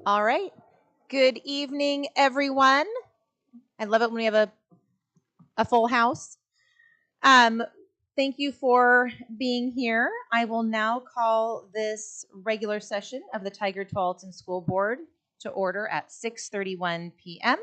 All right. Good evening, everyone. I love it when we have a full house. Um, thank you for being here. I will now call this regular session of the Tigard-Tualatin School Board to order at 6:31 p.m.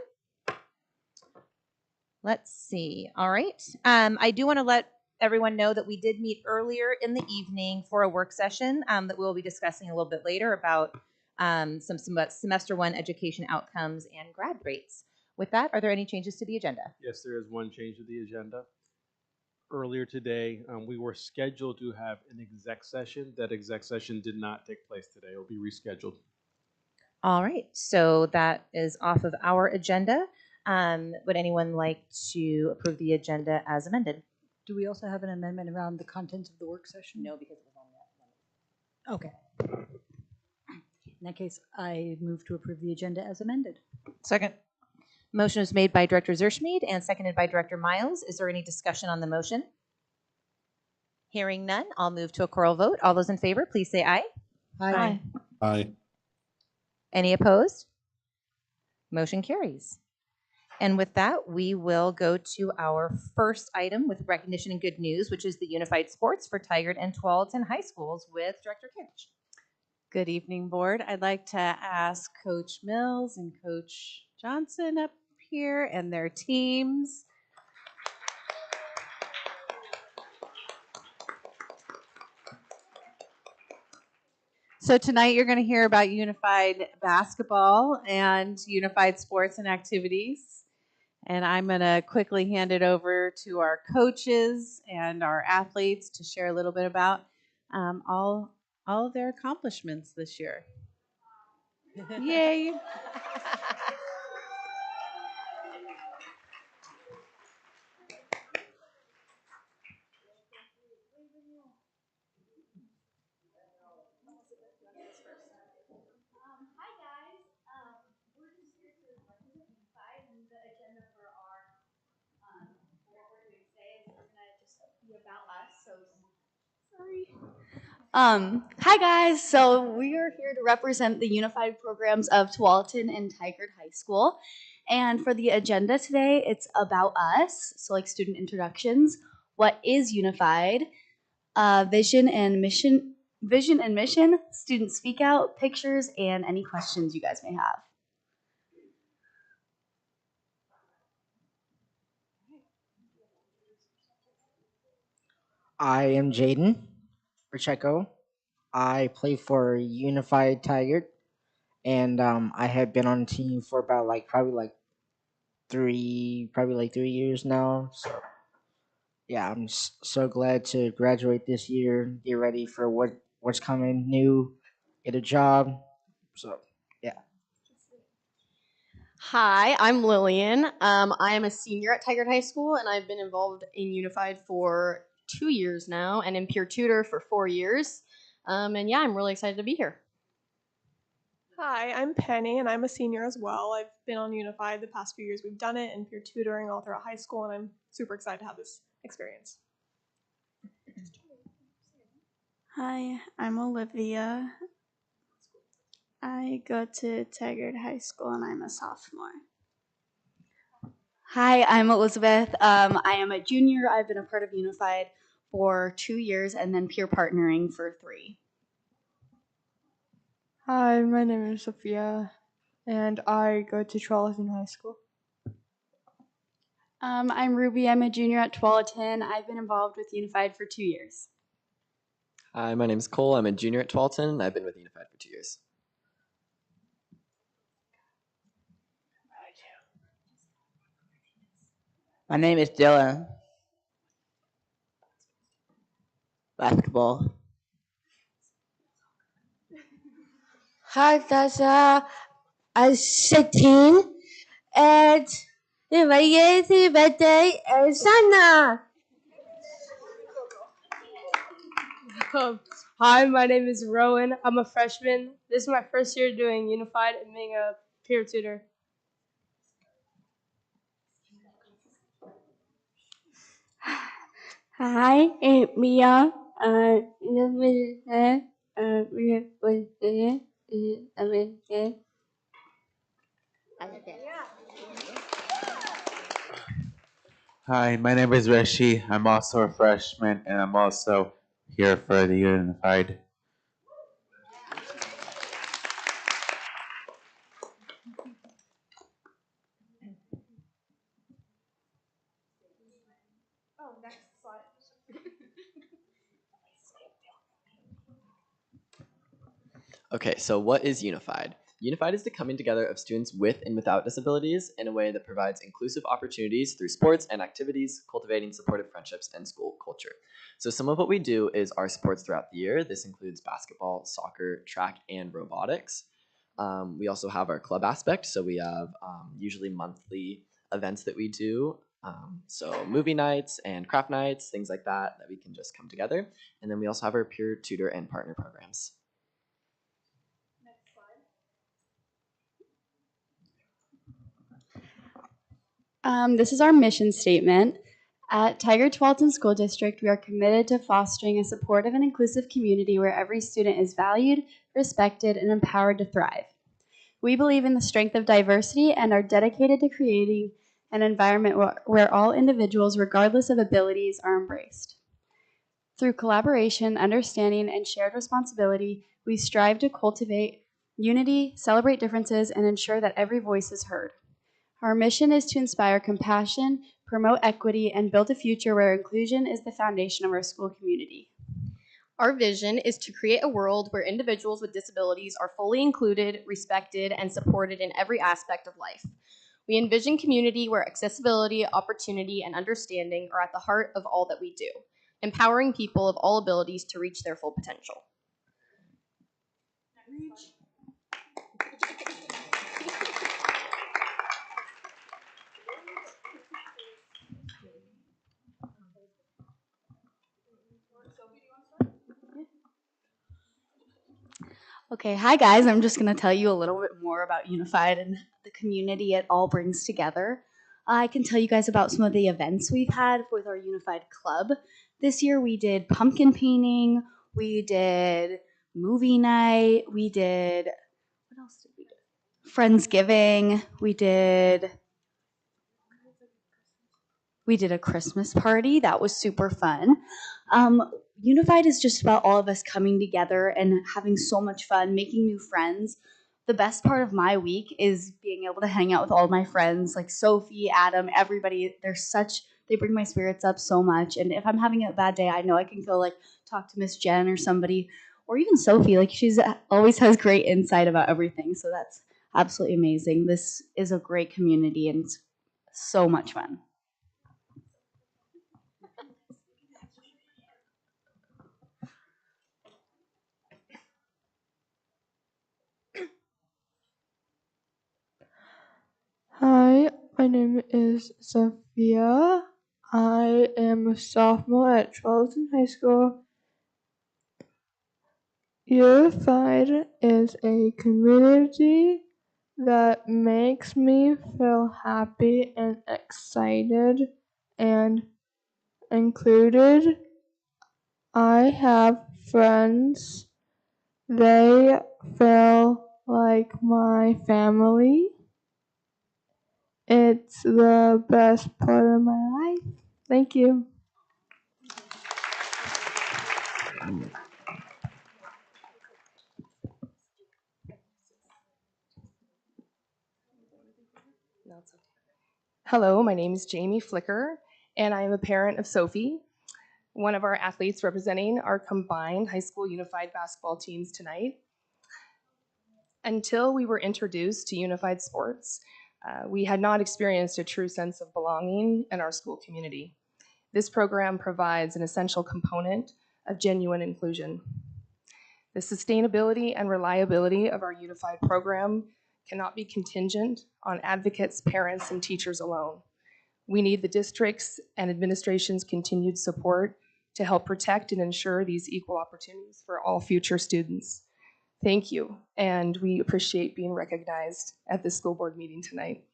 Let's see. All right. I do want to let everyone know that we did meet earlier in the evening for a work session that we'll be discussing a little bit later about some semester one education outcomes and grad rates. With that, are there any changes to the agenda? Yes, there is one change to the agenda. Earlier today, we were scheduled to have an exec session. That exec session did not take place today. It will be rescheduled. All right. So that is off of our agenda. Would anyone like to approve the agenda as amended? Do we also have an amendment around the content of the work session? No, because it was on that. Okay. In that case, I move to approve the agenda as amended. Second. Motion is made by Director Zerschmied and seconded by Director Miles. Is there any discussion on the motion? Hearing none, I'll move to a choral vote. All those in favor, please say aye. Aye. Aye. Any opposed? Motion carries. And with that, we will go to our first item with recognition and good news, which is the unified sports for Tigard and Tualatin High Schools with Director Kinch. Good evening, board. I'd like to ask Coach Mills and Coach Johnson up here and their teams. So tonight you're going to hear about unified basketball and unified sports and activities. And I'm going to quickly hand it over to our coaches and our athletes to share a little bit about all of their accomplishments this year. Yay! Hi guys, we're just here to represent Unified, and the agenda for what we're doing today is gonna just be about us. So sorry. Hi guys, so we are here to represent the Unified programs of Tualatin and Tigard High School, and for the agenda today, it's about us. So like student introductions, what is Unified, vision and mission, student speak out, pictures, and any questions you guys may have. I am Jaden Pacheco. I play for Unified Tigard, and I have been on the team for about probably 3 years now. So yeah, I'm so glad to graduate this year, get ready for what's coming new, get a job. So yeah. Hi, I'm Lillian. I am a senior at Tigard High School, and I've been involved in Unified for 2 years now, and in peer tutor for 4 years. And yeah, I'm really excited to be here. Hi, I'm Penny, and I'm a senior as well. I've been on Unified the past few years. We've done it in peer tutoring all throughout high school, and I'm super excited to have this experience. Hi, I'm Olivia. I go to Tigard High School and I'm a sophomore. Hi, I'm Elizabeth. I am a junior. I've been a part of Unified for 2 years and then peer partnering for 3. Hi, my name is Sophia, and I go to Tualatin High School. I'm Ruby. I'm a junior at Tualatin. I've been involved with Unified for 2 years. Hi, my name's Cole. I'm a junior at Tualatin, and I've been with Unified for 2 years. My name is Dylan. Basketball. Hi, Tasha. I'm 16, and my year's birthday is Sana. Hi, my name is Rowan. I'm a freshman. This is my first year doing Unified and being a peer tutor. Hi, I'm Mia. Hi, my name is Reshi. I'm also a freshman, and I'm also here for the Unified. Oh, next slide. Okay, so what is Unified? Unified is the coming together of students with and without disabilities in a way that provides inclusive opportunities through sports and activities, cultivating supportive friendships and school culture. So some of what we do is our sports throughout the year. This includes basketball, soccer, track, and robotics. We also have our club aspect, so we have usually monthly events that we do. So movie nights and craft nights, things like that we can just come together. And then we also have our peer tutor and partner programs. This is our mission statement. At Tigard-Tualatin School District, we are committed to fostering a supportive and inclusive community where every student is valued, respected, and empowered to thrive. We believe in the strength of diversity and are dedicated to creating an environment where all individuals, regardless of abilities, are embraced. Through collaboration, understanding, and shared responsibility, we strive to cultivate unity, celebrate differences, and ensure that every voice is heard. Our mission is to inspire compassion, promote equity, and build a future where inclusion is the foundation of our school community. Our vision is to create a world where individuals with disabilities are fully included, respected, and supported in every aspect of life. We envision community where accessibility, opportunity, and understanding are at the heart of all that we do, empowering people of all abilities to reach their full potential. Okay, hi guys. I'm just going to tell you a little bit more about Unified and the community it all brings together. I can tell you guys about some of the events we've had with our Unified Club. This year we did pumpkin painting, we did movie night, we did, what else did we do? Friendsgiving, we did a Christmas party. That was super fun. Unified is just about all of us coming together and having so much fun, making new friends. The best part of my week is being able to hang out with all my friends, like Sophie, Adam, everybody. They bring my spirits up so much. And if I'm having a bad day, I know I can go like talk to Miss Jen or somebody, or even Sophie. Like she's always has great insight about everything. So that's absolutely amazing. This is a great community and it's so much fun. Hi, my name is Sophia. I am a sophomore at Charlton High School. Unified is a community that makes me feel happy and excited and included. I have friends. They feel like my family. It's the best part of my life. Thank you. Hello, my name is Jamie Flicker, and I am a parent of Sophie, one of our athletes representing our combined high school unified basketball teams tonight. Until we were introduced to unified sports, we had not experienced a true sense of belonging in our school community. This program provides an essential component of genuine inclusion. The sustainability and reliability of our unified program cannot be contingent on advocates, parents, and teachers alone. We need the district's and administration's continued support to help protect and ensure these equal opportunities for all future students. Thank you, and we appreciate being recognized at this school board meeting tonight.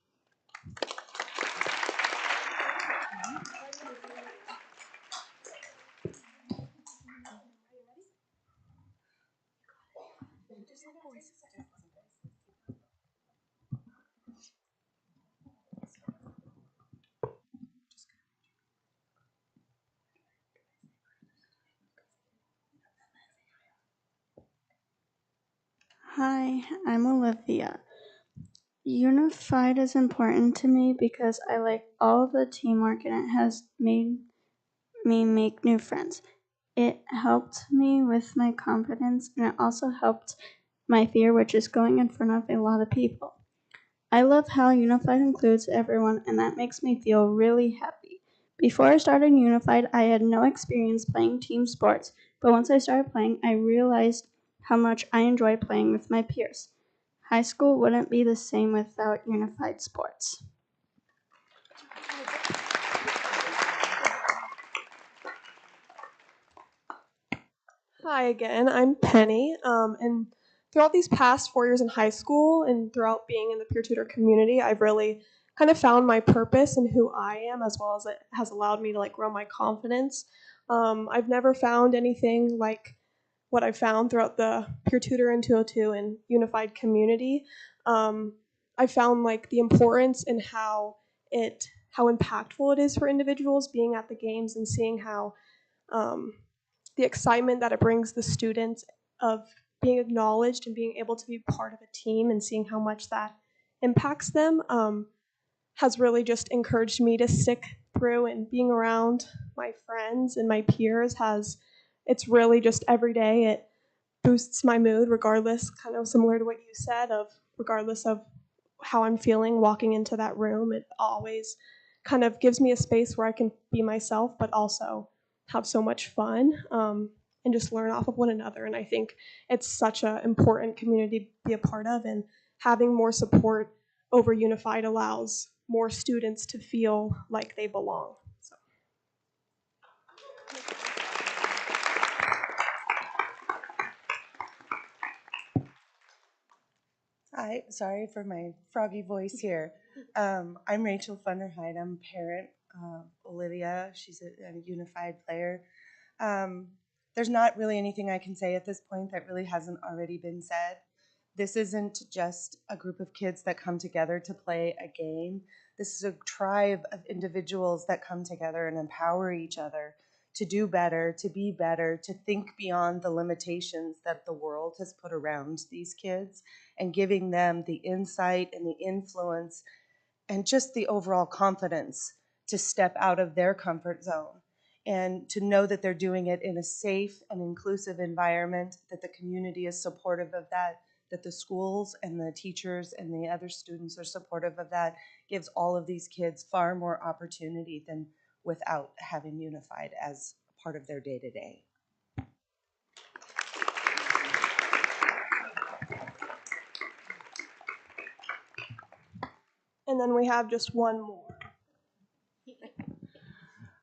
Hi, I'm Olivia. Unified is important to me because I like all the teamwork and it has made me make new friends. It helped me with my confidence and it also helped my fear, which is going in front of a lot of people. I love how Unified includes everyone and that makes me feel really happy. Before I started Unified, I had no experience playing team sports, but once I started playing, I realized how much I enjoy playing with my peers. High school wouldn't be the same without Unified sports. Hi again, I'm Penny, and throughout these past 4 years in high school and throughout being in the peer tutor community, I've really kind of found my purpose and who I am, as well as it has allowed me to like grow my confidence. I've never found anything like what I found throughout the peer tutor and 202 and unified community. I found like the importance and how impactful it is for individuals being at the games and seeing how the excitement that it brings the students of being acknowledged and being able to be part of a team and seeing how much that impacts them has really just encouraged me to stick through, and being around my friends and my peers it's really just every day it boosts my mood regardless, kind of similar to what you said, of regardless of how I'm feeling walking into that room, it always kind of gives me a space where I can be myself but also have so much fun, and just learn off of one another. And I think it's such an important community to be a part of, and having more support over Unified allows more students to feel like they belong. So. Hi, sorry for my froggy voice here. I'm Rachel Funderheit. I'm a parent of Olivia. She's a unified player. There's not really anything I can say at this point that really hasn't already been said. This isn't just a group of kids that come together to play a game. This is a tribe of individuals that come together and empower each other to do better, to be better, to think beyond the limitations that the world has put around these kids, and giving them the insight and the influence and just the overall confidence to step out of their comfort zone and to know that they're doing it in a safe and inclusive environment, that the community is supportive of that, that the schools and the teachers and the other students are supportive of that, gives all of these kids far more opportunity than without having Unified as part of their day-to-day. And then we have just one more.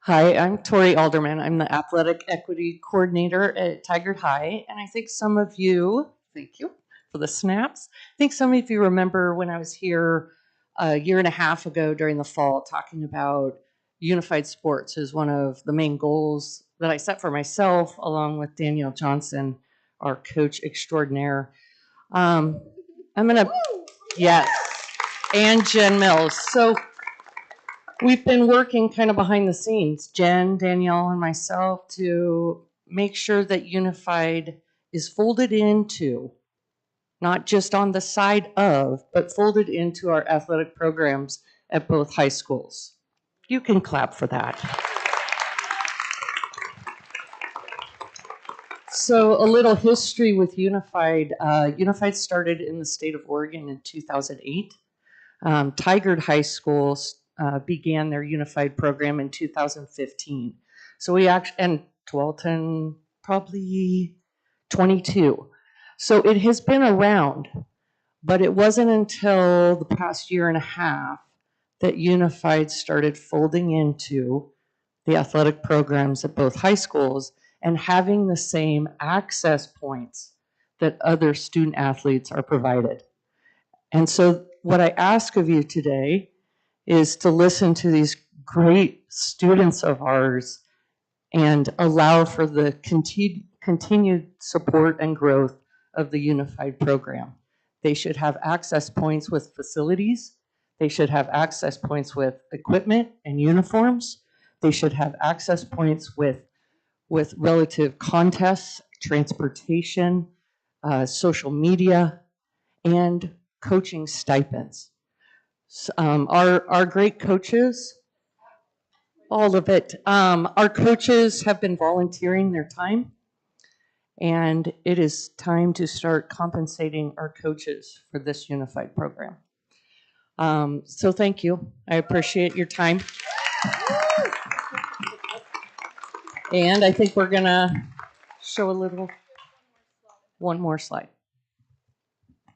Hi, I'm Tori Alderman. I'm the Athletic Equity Coordinator at Tigard High, and I think some of you, thank you for the snaps, I think some of you remember when I was here a year and a half ago during the fall talking about unified sports as one of the main goals that I set for myself along with Danielle Johnson, our coach extraordinaire. I'm gonna, yes, and Jen Mills. So we've been working kind of behind the scenes, Jen, Danielle, and myself, to make sure that Unified is folded into, not just on the side of, but folded into our athletic programs at both high schools. You can clap for that. So a little history with Unified. Unified started in the state of Oregon in 2008. Tigard High School began their unified program in 2015. So we actually, and Tualatin probably 22. So it has been around, but it wasn't until the past year and a half that Unified started folding into the athletic programs at both high schools and having the same access points that other student athletes are provided. And so what I ask of you today is to listen to these great students of ours and allow for the continued support and growth of the unified program. They should have access points with facilities. They should have access points with equipment and uniforms. They should have access points with relative contests, transportation, social media, and coaching stipends. Our great coaches, all of it. Our coaches have been volunteering their time, and it is time to start compensating our coaches for this unified program. So thank you. I appreciate your time. And I think we're gonna show one more slide.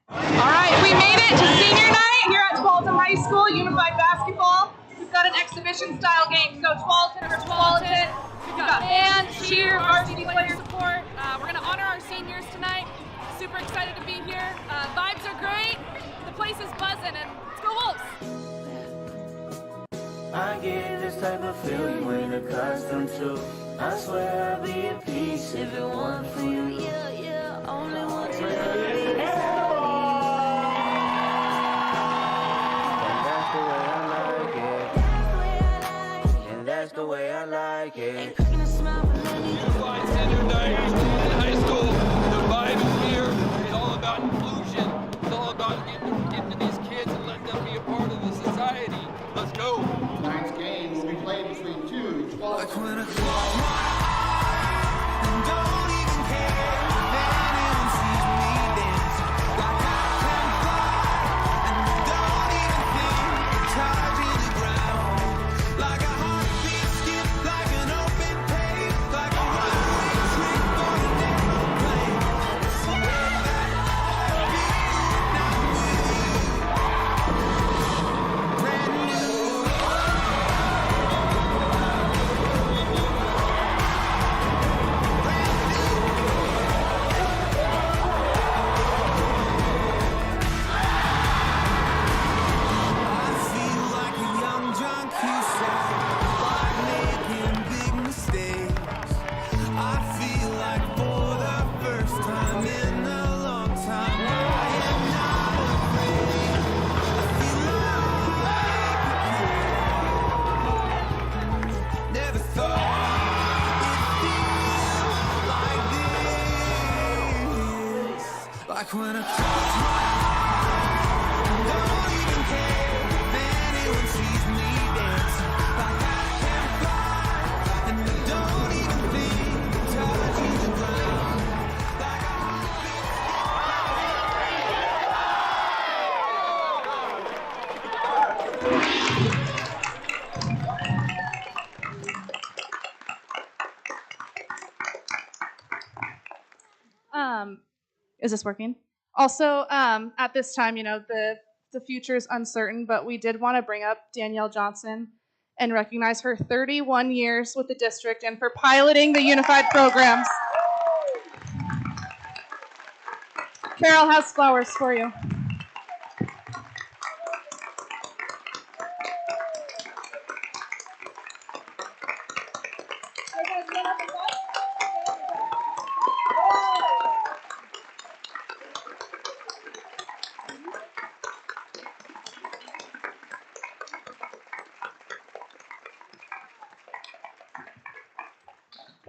All right, we made it to senior night here at Tualatin High School, Unified Basketball. We've got an exhibition style game, so Tualatin for Tualatin. We've got band, cheer, varsity player support. We're gonna honor our seniors tonight. Super excited to be here. Vibes are great. The place is buzzing, and let's go Wolves! I get this type of feel you ain't accustomed to. I swear I'll be at peace if it weren't for you. Yeah, only one to that's the way I like it. Unified senior night in high school. The vibe is here. It's all about inclusion. It's all about getting to these kids and letting them be a part of the society. Let's go. Tonight's game will be played between two 12. Is this working? Also, at this time, the future is uncertain, but we did want to bring up Danielle Johnson and recognize her 31 years with the district and for piloting the unified programs. Carol has flowers for you.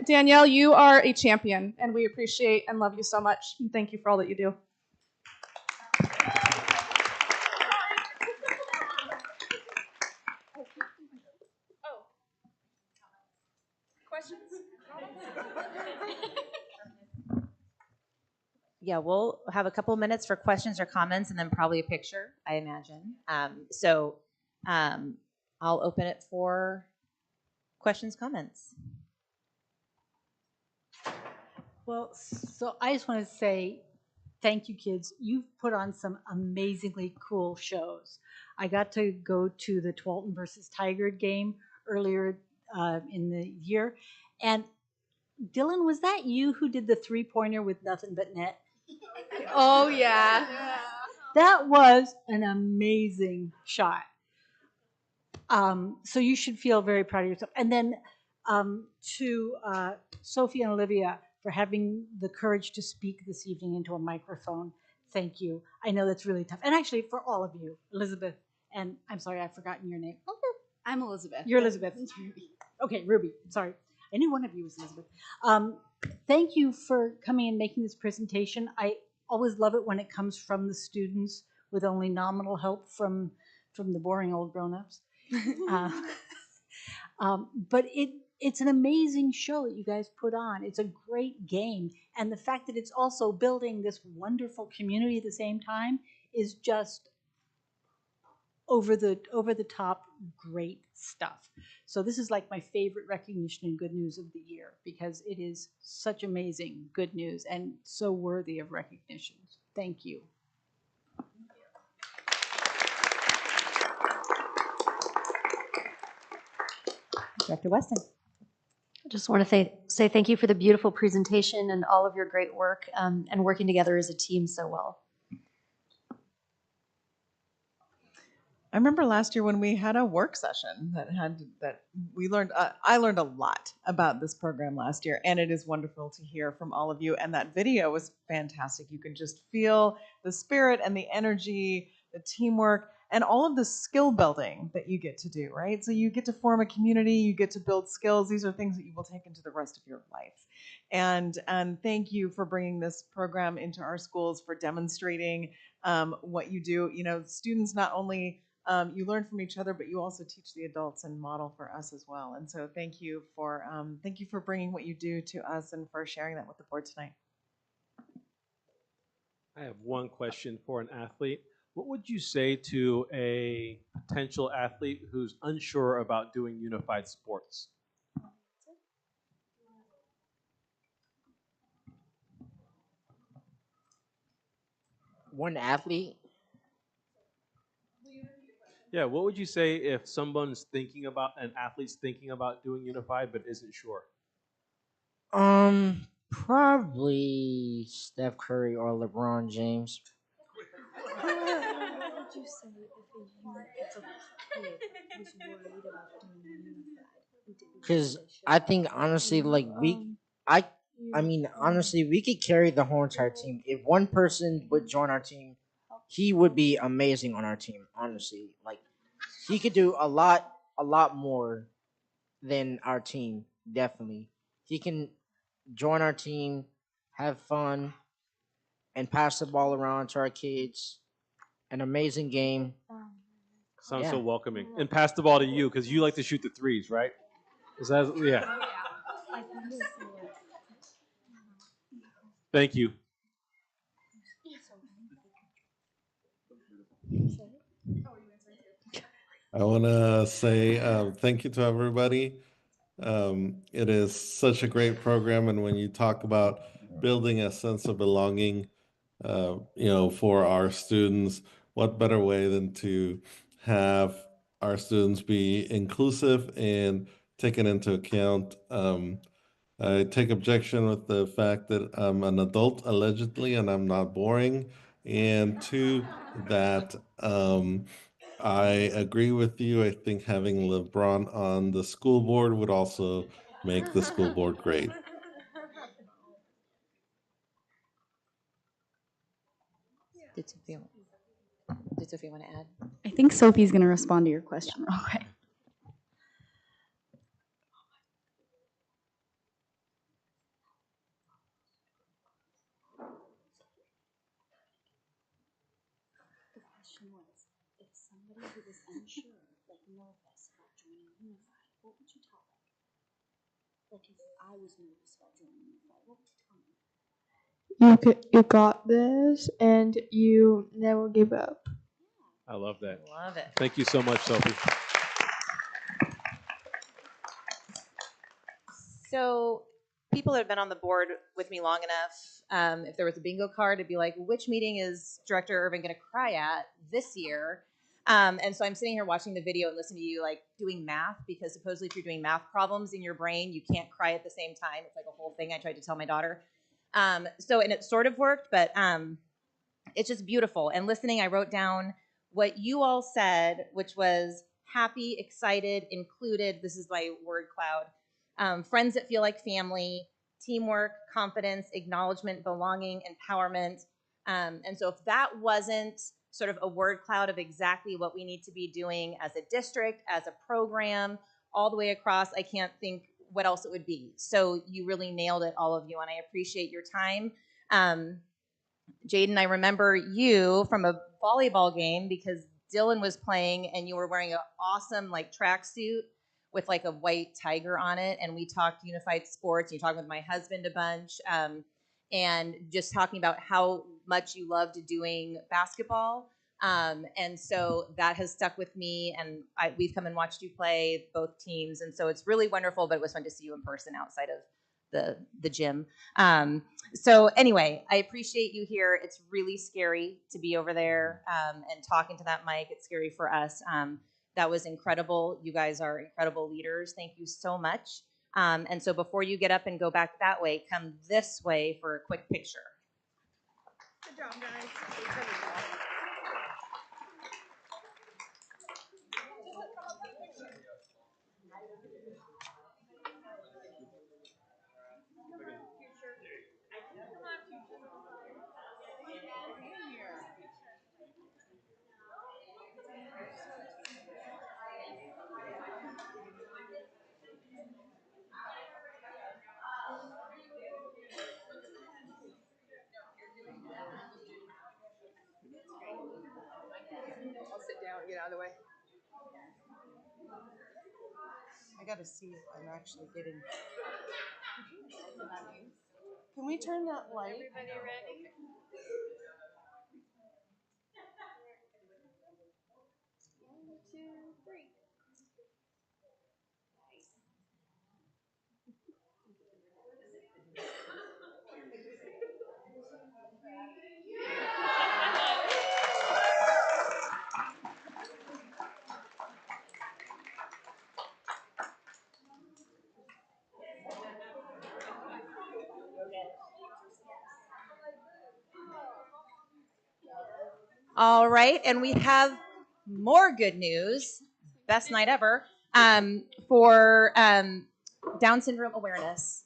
Danielle, you are a champion, and we appreciate and love you so much. And thank you for all that you do. Questions? Yeah, we'll have a couple minutes for questions or comments, and then probably a picture, I imagine. I'll open it for questions, comments. Well, so I just want to say thank you, kids. You've put on some amazingly cool shows. I got to go to the Tualatin versus Tigard game earlier in the year. And Dylan, was that you who did the three-pointer with nothing but net? Oh, yeah. That was an amazing shot. So you should feel very proud of yourself. And then to Sophie and Olivia for having the courage to speak this evening into a microphone. Thank you. I know that's really tough. And actually, for all of you, Elizabeth, and I'm sorry, I've forgotten your name. I'm Elizabeth. You're Elizabeth. Okay, Ruby. Sorry. I knew one of you was Elizabeth. Thank you for coming and making this presentation. always love it when it comes from the students with only nominal help from the boring old grown-ups. But it's an amazing show that you guys put on. It's a great game. And the fact that it's also building this wonderful community at the same time is just over the top great stuff. So this is like my favorite recognition and good news of the year because it is such amazing good news and so worthy of recognition. Thank you. Director Weston. I just want to say thank you for the beautiful presentation and all of your great work and working together as a team so well. I remember last year when we had a work session that we learned. I learned a lot about this program last year, and it is wonderful to hear from all of you. And that video was fantastic. You can just feel the spirit and the energy, the teamwork, and all of the skill building that you get to do. Right, so you get to form a community, you get to build skills. These are things that you will take into the rest of your life. And thank you for bringing this program into our schools, for demonstrating what you do. You know, students not only you learn from each other, but you also teach the adults and model for us as well. And so thank you for bringing what you do to us and for sharing that with the board tonight. I have one question for an athlete. What would you say to a potential athlete who's unsure about doing unified sports? One athlete? Yeah, what would you say if an athlete's thinking about doing unified but isn't sure? Probably Steph Curry or LeBron James. What would you say if a kid was worried about doing unified? Because I think honestly, like honestly, we could carry the whole entire team. If one person would join our team, he would be amazing on our team. Honestly, like he could do a lot more than our team. Definitely, he can join our team, have fun, and pass the ball around to our kids. An amazing game. Sounds so welcoming. And pass the ball to you because you like to shoot the threes, right? Is that yeah? Thank you. I want to say thank you to everybody. It is such a great program, and when you talk about building a sense of belonging, for our students, what better way than to have our students be inclusive and taken into account. I take objection with the fact that I'm an adult allegedly and I'm not boring. And two, that I agree with you. I think having LeBron on the school board would also make the school board great. Did Sophia want to add? I think Sophie's going to respond to your question real quick. The question was, if somebody who was unsure, like nervous about joining unified, what would you tell them? Like if I was nervous about joining unified, what would you tell me? You got this, and you never give up. I love that. Love it. Thank you so much, Sophie. So people that have been on the board with me long enough, if there was a bingo card, it'd be like, which meeting is Director Irvin going to cry at this year? And so I'm sitting here watching the video and listening to you like doing math, because supposedly if you're doing math problems in your brain, you can't cry at the same time. It's like a whole thing I tried to tell my daughter. And it sort of worked, but it's just beautiful. And listening, I wrote down what you all said, which was happy, excited, included. This is my word cloud. Friends that feel like family, teamwork, confidence, acknowledgement, belonging, empowerment. And so if that wasn't sort of a word cloud of exactly what we need to be doing as a district, as a program, all the way across, I can't think what else it would be. So you really nailed it, all of you, and I appreciate your time. Jaden, I remember you from a volleyball game because Dylan was playing and you were wearing an awesome like tracksuit with like a white tiger on it. And we talked unified sports. You talked with my husband a bunch, and just talking about how much you loved doing basketball. And so that has stuck with me. And we've come and watched you play both teams. And so it's really wonderful, but it was fun to see you in person outside of the gym. So anyway, I appreciate you here. It's really scary to be over there and talking to that mic. It's scary for us. That was incredible. You guys are incredible leaders. Thank you so much. And so before you get up and go back that way, come this way for a quick picture. Good job, guys. I'll sit down and get out of the way. I gotta see if I'm actually getting. Can we turn that light? Everybody ready? One, two, three. All right, and we have more good news. Best night ever for Down syndrome awareness.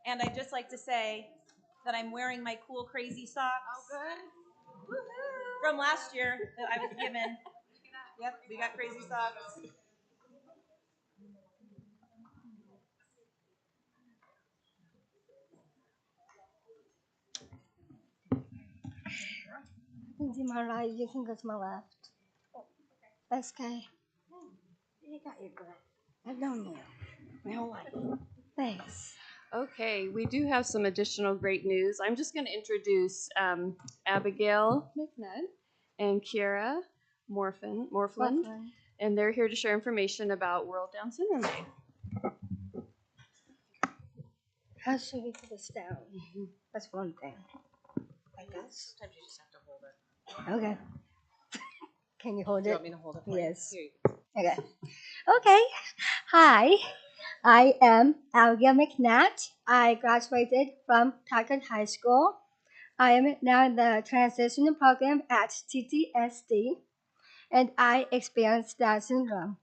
And I'd just like to say that I'm wearing my cool crazy socks. Oh, good. From last year that I was given. Yep, we got crazy socks. You can see my right, you can go to my left. That's okay. You got your good. I've known you my whole life. Thanks. Okay, we do have some additional great news. I'm just going to introduce Abigail McNutt and Kiera Morfland, and they're here to share information about World Down Syndrome Day. How should we put this down? That's one thing. I guess. Sometimes you just have to hold it. Okay. Can you hold Do it? you want me to hold it for you? Yes. Here you go. Okay. Okay. Hi, I am Abigail McNutt. I graduated from Tigard High School. I am now in the transition program at TTSD, and I experienced Down syndrome.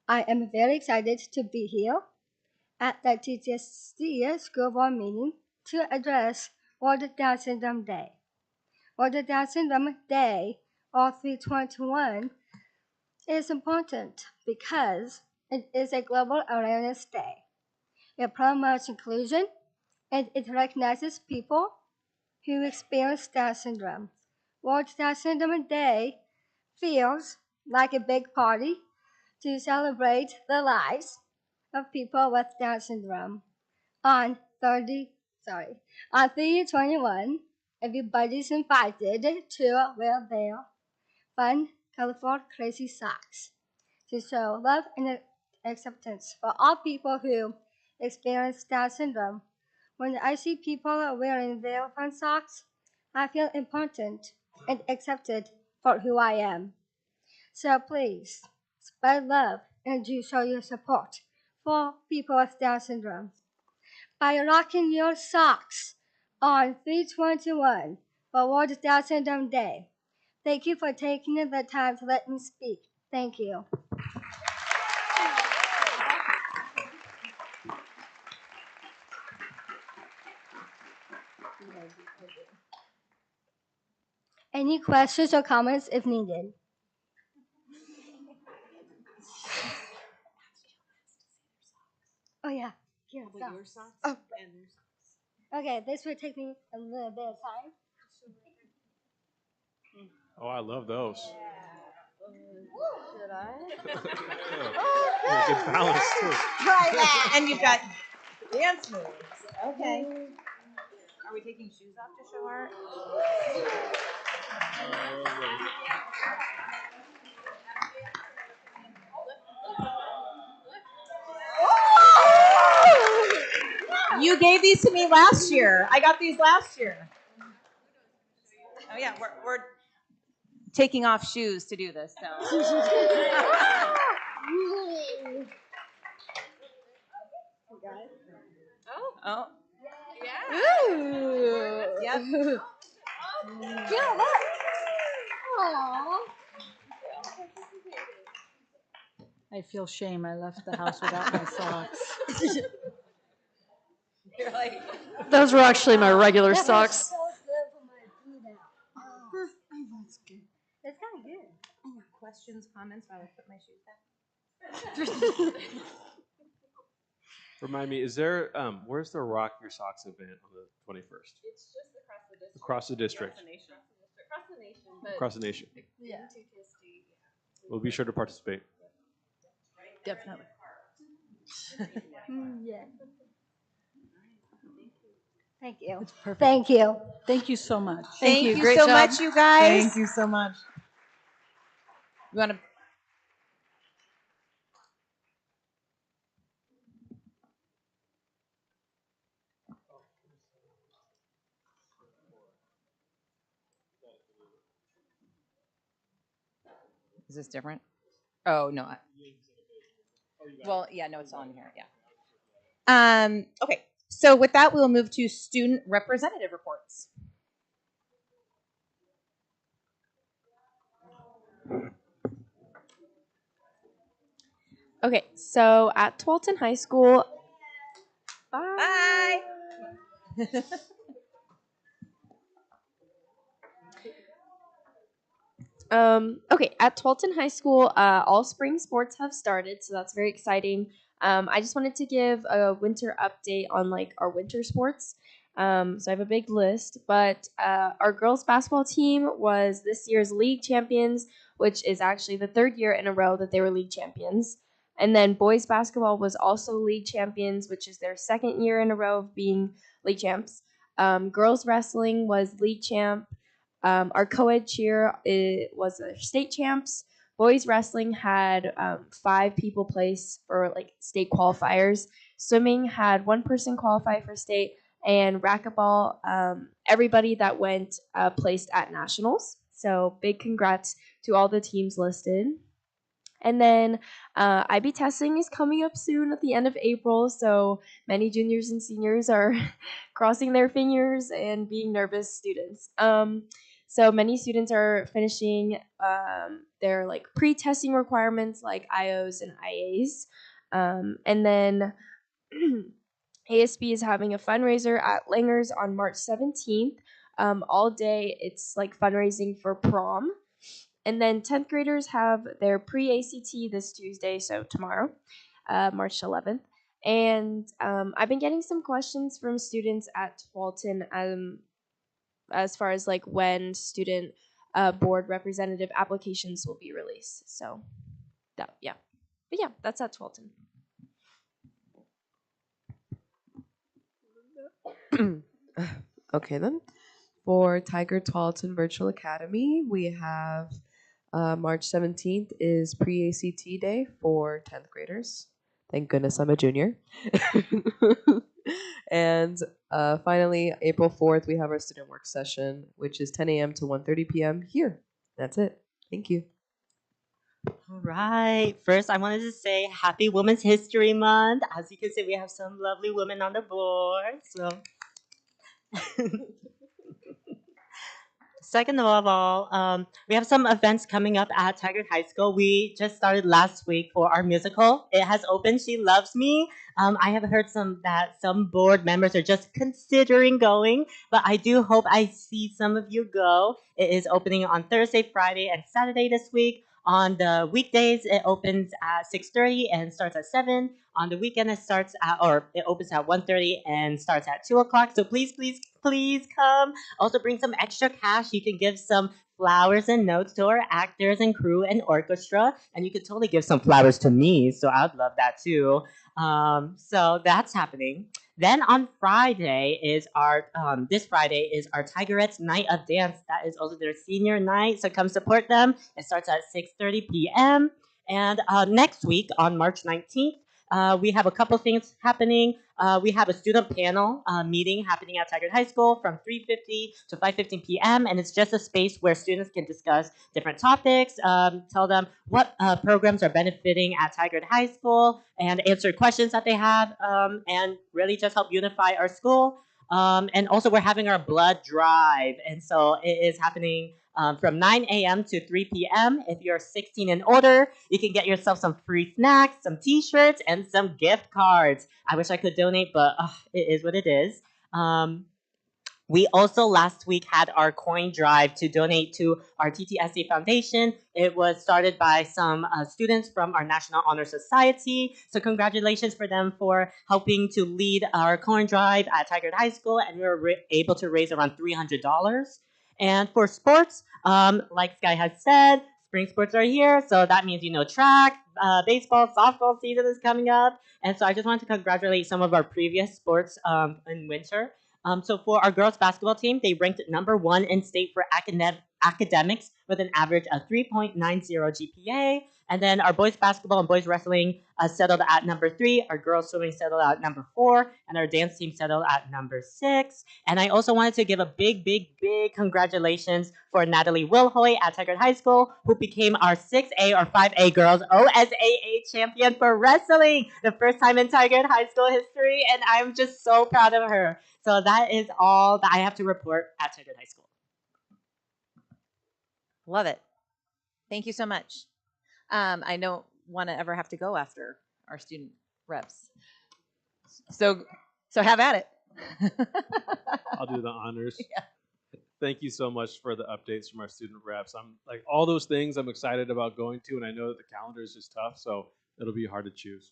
I am very excited to be here at the TTSD School Board meeting to address World Down Syndrome Day. World Down Syndrome Day, or 321, is important because it is a global awareness day. It promotes inclusion and it recognizes people who experience Down syndrome. World Down Syndrome Day feels like a big party to celebrate the lives of people with Down syndrome. On 321, everybody's invited to wear their fun, colorful, crazy socks to show love and acceptance for all people who experience Down syndrome. When I see people wearing their fun socks, I feel important and accepted for who I am. So please, spread love and do show your support for people with Down syndrome by rocking your socks on 321 for World Down Syndrome Day. Thank you for taking the time to let me speak. Thank you. Any questions or comments if needed? Oh yeah, here. Your socks Oh. and their socks. Okay, this will take me a little bit of time. Oh, I love those. Should I? Yeah, good balance too. Try that. And you've got dance moves. Okay. Are we taking shoes off to show art? You gave these to me last year. I got these last year. Oh yeah, we're taking off shoes to do this. So. Oh. Yeah. Ooh. Yep. Yeah, look. Aww. I feel shame. I left the house without my socks. You're like, Those were actually my regular socks. So good for my feet now. That's good. It's kind of good. questions, comments while I put my shoes back? Remind me, is there where's the Rock Your Socks event on the 21st? It's just Across the district. Across the nation. But Across the nation. Yeah. We'll be sure to participate. Definitely. Yeah. Thank you. It's perfect. Thank you. Thank you so much. Thank you Great so job. much, you guys. Thank you so much. You want to? Is this different? Oh no. Well, yeah, no, it's on here. Yeah. Okay. So with that, we'll move to student representative reports. Okay, so at Tualatin High School, Bye. Okay, at Tualatin High School, all spring sports have started, so that's very exciting. I just wanted to give a winter update on like our winter sports. So I have a big list, but our girls basketball team was this year's league champions, which is actually the third year in a row that they were league champions. And then boys basketball was also league champions, which is their second year in a row of being league champs. Girls wrestling was league champ. Our co-ed cheer was the state champs. Boys wrestling had 5 people place for like state qualifiers. Swimming had 1 person qualify for state, and racquetball, everybody that went placed at nationals. So big congrats to all the teams listed. And then IB testing is coming up soon at the end of April, so many juniors and seniors are crossing their fingers and being nervous students. So many students are finishing their like pre-testing requirements like IOs and IAs. And then ASB is having a fundraiser at Langer's on March 17th. All day it's like fundraising for prom. And then 10th graders have their pre-ACT this Tuesday, so tomorrow, March 11th. And I've been getting some questions from students at Tualatin as far as like when student board representative applications will be released. So that, yeah. But yeah, that's at Tualatin. Okay then. For Tigard-Tualatin Virtual Academy, we have March 17th is pre-ACT day for 10th graders. Thank goodness I'm a junior. And finally, April 4th, we have our student work session, which is 10 a.m. to 1:30 p.m. here. That's it. Thank you. All right. First, I wanted to say Happy Women's History Month. As you can see, we have some lovely women on the board. So, second of all, we have some events coming up at Tigard High School. We just started last week for our musical. It has opened. She Loves Me. I have heard that some board members are just considering going, but I do hope I see some of you go. It is opening on Thursday, Friday, and Saturday this week. On the weekdays, it opens at 6:30 and starts at 7. On the weekend, it opens at 1:30 and starts at 2 o'clock. So please, please, please come. Also bring some extra cash. You can give some flowers and notes to our actors and crew and orchestra, and you could totally give some flowers to me. So I'd love that too. So that's happening. Then on Friday is this Friday is our Tigerettes Night of Dance. That is also their senior night, so come support them. It starts at 6:30 p.m. And next week on March 19th, we have a couple things happening. We have a student panel meeting happening at Tigard High School from 3:50 to 5:15 p.m. And it's just a space where students can discuss different topics, tell them what programs are benefiting at Tigard High School, and answer questions that they have, and really just help unify our school. And also, we're having our blood drive, and so it is happening from 9 a.m. to 3 p.m. If you're 16 and older, you can get yourself some free snacks, some t-shirts, and some gift cards. I wish I could donate, but it is what it is. We also last week had our coin drive to donate to our TTSD Foundation. It was started by some students from our National Honor Society. So congratulations for them for helping to lead our coin drive at Tigard High School, and we were able to raise around $300. And for sports, like Sky has said, spring sports are here. So that means, track, baseball, softball season is coming up. And so I just wanted to congratulate some of our previous sports in winter. So for our girls basketball team, they ranked #1 in state for academics with an average of 3.90 GPA. And then our boys basketball and boys wrestling settled at #3. Our girls swimming settled at #4. And our dance team settled at #6. And I also wanted to give a big, big, big congratulations for Natalie Wilhoy at Tigard High School, who became our 6A or 5A girls OSAA champion for wrestling, the first time in Tigard High School history. And I'm just so proud of her. So that is all that I have to report at Tigard High School. Love it. Thank you so much. I don't want to ever have to go after our student reps. So have at it. I'll do the honors. Yeah. Thank you so much for the updates from our student reps. I'm like all those things I'm excited about going to, and I know that the calendar is just tough, so it'll be hard to choose.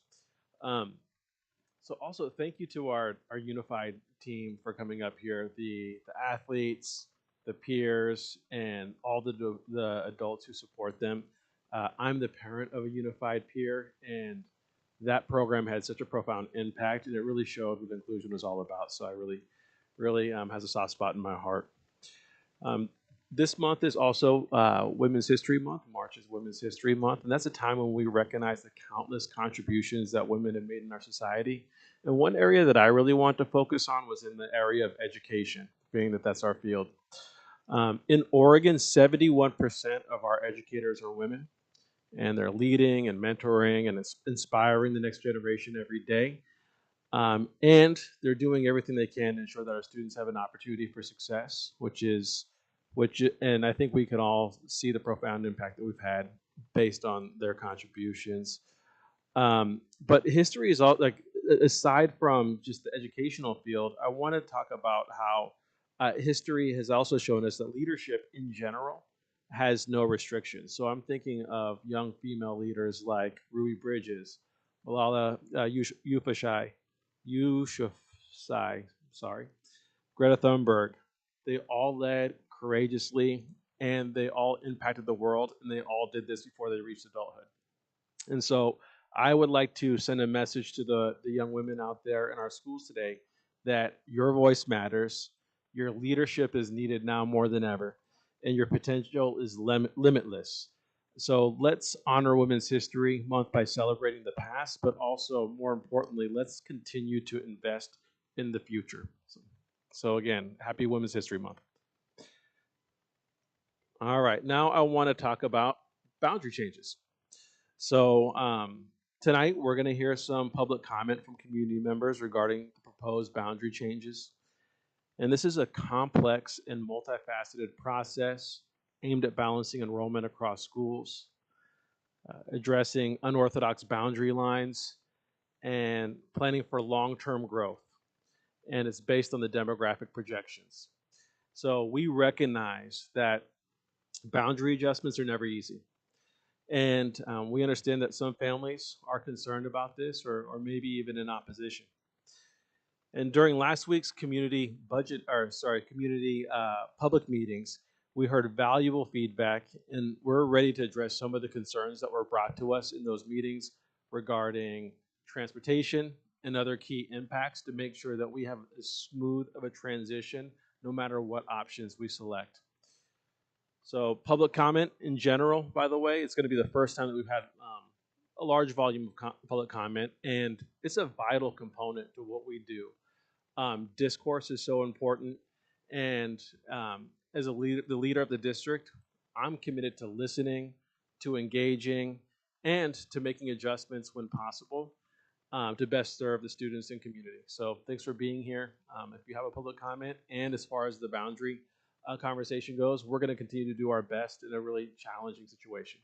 So also thank you to our unified team for coming up here, the athletes, the peers, and all the adults who support them. I'm the parent of a unified peer, and that program had such a profound impact, and it really showed what inclusion was all about. So I really has a soft spot in my heart. This month is also Women's History Month. March is Women's History Month, and that's a time when we recognize the countless contributions that women have made in our society. And one area that I really want to focus on was in the area of education, being that that's our field. In Oregon, 71% of our educators are women, and they're leading and mentoring and inspiring the next generation every day. And they're doing everything they can to ensure that our students have an opportunity for success, and I think we can all see the profound impact that we've had based on their contributions. But history is all like, aside from just the educational field, I want to talk about how history has also shown us that leadership in general has no restrictions. So I'm thinking of young female leaders like Ruby Bridges, Malala Yousafzai, Greta Thunberg. They all led courageously, and they all impacted the world, and they all did this before they reached adulthood. And so I would like to send a message to the young women out there in our schools today that your voice matters, your leadership is needed now more than ever, and your potential is limitless. So let's honor Women's History Month by celebrating the past, but also, more importantly, let's continue to invest in the future. So again, happy Women's History Month. All right, now I want to talk about boundary changes. So tonight we're going to hear some public comment from community members regarding the proposed boundary changes. And this is a complex and multifaceted process aimed at balancing enrollment across schools, addressing unorthodox boundary lines, and planning for long-term growth. And it's based on the demographic projections. So we recognize that boundary adjustments are never easy. And we understand that some families are concerned about this or maybe even in opposition. And during last week's community public meetings, we heard valuable feedback, and we're ready to address some of the concerns that were brought to us in those meetings regarding transportation and other key impacts to make sure that we have as smooth of a transition no matter what options we select. So public comment in general, by the way, it's going to be the first time that we've had a large volume of public comment, and it's a vital component to what we do. Discourse is so important, and as the leader of the district, I'm committed to listening, to engaging, and to making adjustments when possible to best serve the students and community. So thanks for being here. If you have a public comment, and as far as the boundary conversation goes, we're going to continue to do our best in a really challenging situation.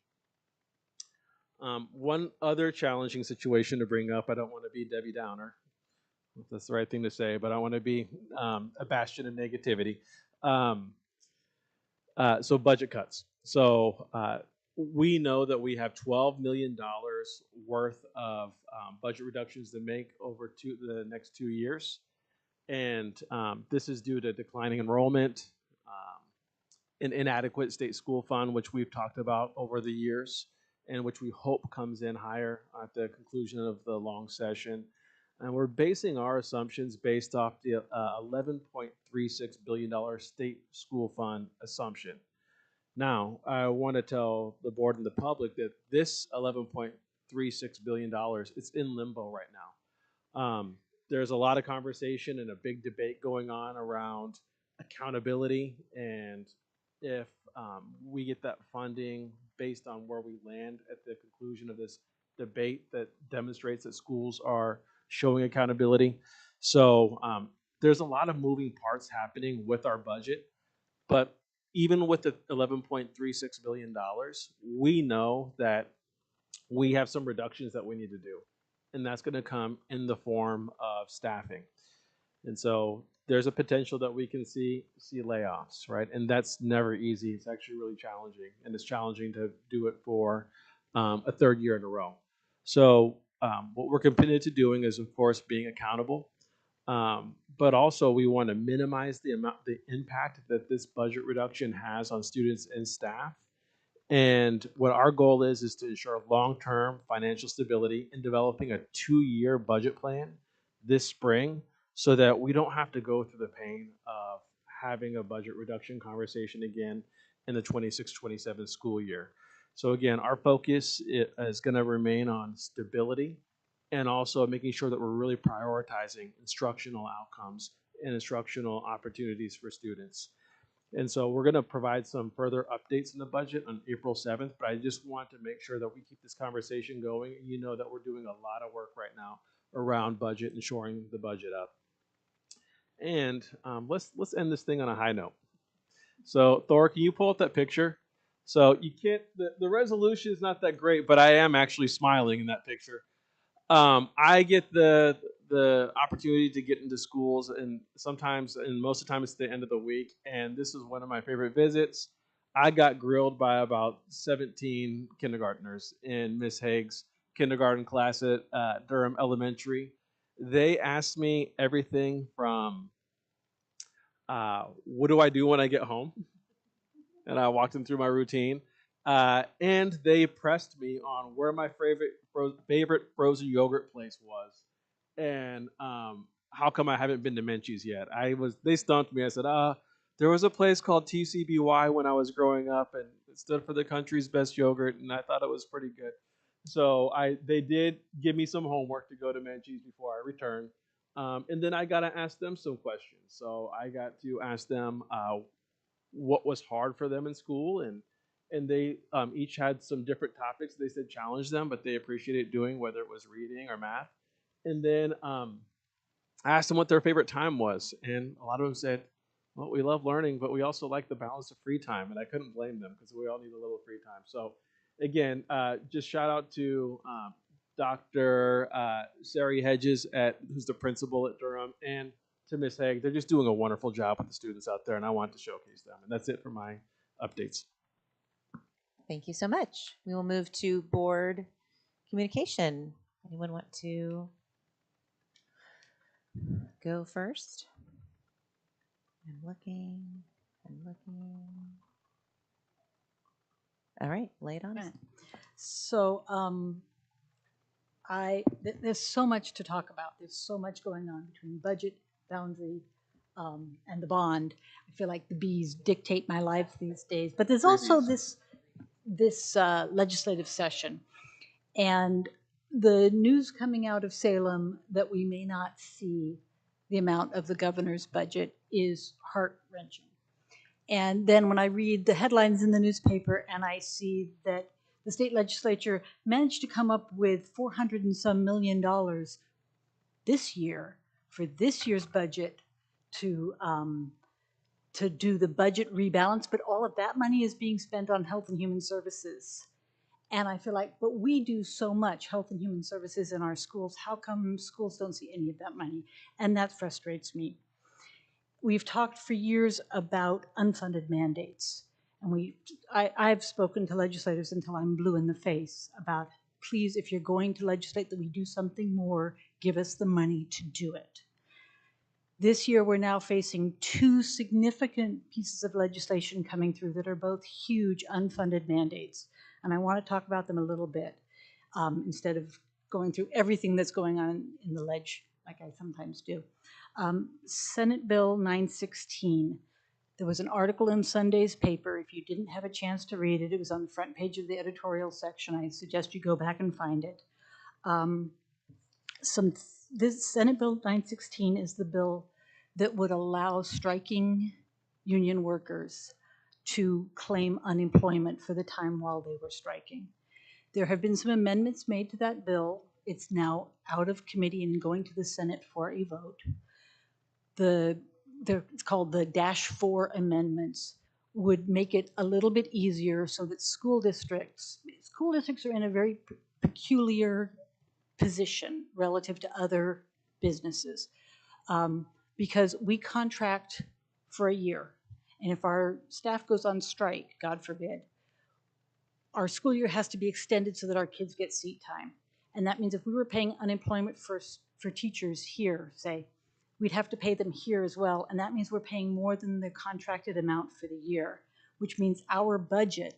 One other challenging situation to bring up, I don't want to be Debbie Downer, if that's the right thing to say, but I want to be a bastion of negativity. So budget cuts. So we know that we have $12 million worth of budget reductions to make over the next 2 years. And this is due to declining enrollment, an inadequate state school fund, which we've talked about over the years, and which we hope comes in higher at the conclusion of the long session. And we're basing our assumptions based off the $11.36 billion state school fund assumption. Now, I want to tell the board and the public that this $11.36 billion, it's in limbo right now. There's a lot of conversation and a big debate going on around accountability and if we get that funding based on where we land at the conclusion of this debate that demonstrates that schools are showing accountability. So there's a lot of moving parts happening with our budget, but even with the $11.36 billion, we know that we have some reductions that we need to do, and that's going to come in the form of staffing. And so there's a potential that we can see layoffs, right? And that's never easy. It's actually really challenging, and it's challenging to do it for a third year in a row. So what we're committed to doing is, of course, being accountable, but also we want to minimize the impact that this budget reduction has on students and staff. And what our goal is to ensure long-term financial stability in developing a 2-year budget plan this spring so that we don't have to go through the pain of having a budget reduction conversation again in the 26-27 school year. So again, our focus is going to remain on stability and also making sure that we're really prioritizing instructional outcomes and instructional opportunities for students. And so we're going to provide some further updates in the budget on April 7th, but I just want to make sure that we keep this conversation going. You know that we're doing a lot of work right now around budget and shoring the budget up. And let's end this thing on a high note. So Thor, can you pull up that picture? So you can't, the resolution is not that great, but I am actually smiling in that picture. I get the opportunity to get into schools, and sometimes, and most of the time, it's the end of the week. And this is one of my favorite visits. I got grilled by about 17 kindergartners in Miss Haig's kindergarten class at Durham Elementary. They asked me everything from, what do I do when I get home? And I walked them through my routine. And they pressed me on where my favorite frozen yogurt place was, and how come I haven't been to Menchie's yet. They stumped me. I said, there was a place called TCBY when I was growing up, and it stood for the country's best yogurt, and I thought it was pretty good. So they did give me some homework to go to Menchie's before I returned, and then I got to ask them some questions. So I got to ask them what was hard for them in school, and they each had some different topics. They said challenge them, but they appreciated doing, whether it was reading or math. And then I asked them what their favorite time was, and a lot of them said, well, we love learning, but we also like the balance of free time, and I couldn't blame them because we all need a little free time. So again, just shout out to Dr. Sari Hedges, who's the principal at Durham, and to Miss Haig. They're just doing a wonderful job with the students out there, and I want to showcase them. And that's it for my updates. Thank you so much. We will move to board communication. Anyone want to go first? I'm looking. All right, lay it on us. So there's so much to talk about. There's so much going on between budget, boundary, and the bond. I feel like the bees dictate my life these days. But there's also this legislative session, and the news coming out of Salem that we may not see the amount of the governor's budget is heart-wrenching. And then when I read the headlines in the newspaper and I see that the state legislature managed to come up with $400 and some million this year for this year's budget to do the budget rebalance, but all of that money is being spent on health and human services. And I feel like, but we do so much health and human services in our schools. How come schools don't see any of that money? And that frustrates me. We've talked for years about unfunded mandates. And I've spoken to legislators until I'm blue in the face about, please, if you're going to legislate that we do something more, give us the money to do it. This year, we're now facing two significant pieces of legislation coming through that are both huge unfunded mandates. And I want to talk about them a little bit instead of going through everything that's going on in the ledge like I sometimes do. Senate Bill 916. There was an article in Sunday's paper. If you didn't have a chance to read it, it was on the front page of the editorial section. I suggest you go back and find it. This Senate Bill 916 is the bill that would allow striking union workers to claim unemployment for the time while they were striking. There have been some amendments made to that bill. It's now out of committee and going to the Senate for a vote. It's called the -4 amendments, would make it a little bit easier so that school districts are in a very peculiar position relative to other businesses because we contract for a year. And if our staff goes on strike, God forbid, our school year has to be extended so that our kids get seat time. And that means if we were paying unemployment for teachers here, say, we'd have to pay them here as well. And that means we're paying more than the contracted amount for the year, which means our budget,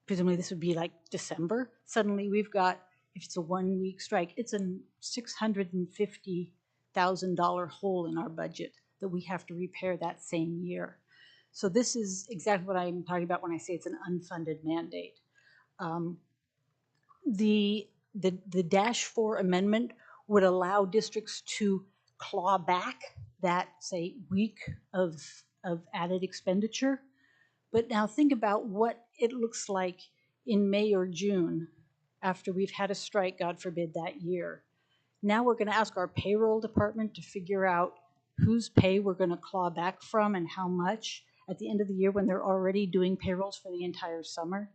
presumably this would be like December, suddenly we've got, if it's a 1-week strike, it's a $650,000 hole in our budget that we have to repair that same year. So this is exactly what I'm talking about when I say it's an unfunded mandate. The -4 amendment would allow districts to claw back that, say, week of added expenditure. But now think about what it looks like in May or June after we've had a strike, God forbid, that year. Now we're going to ask our payroll department to figure out whose pay we're going to claw back from and how much at the end of the year when they're already doing payrolls for the entire summer.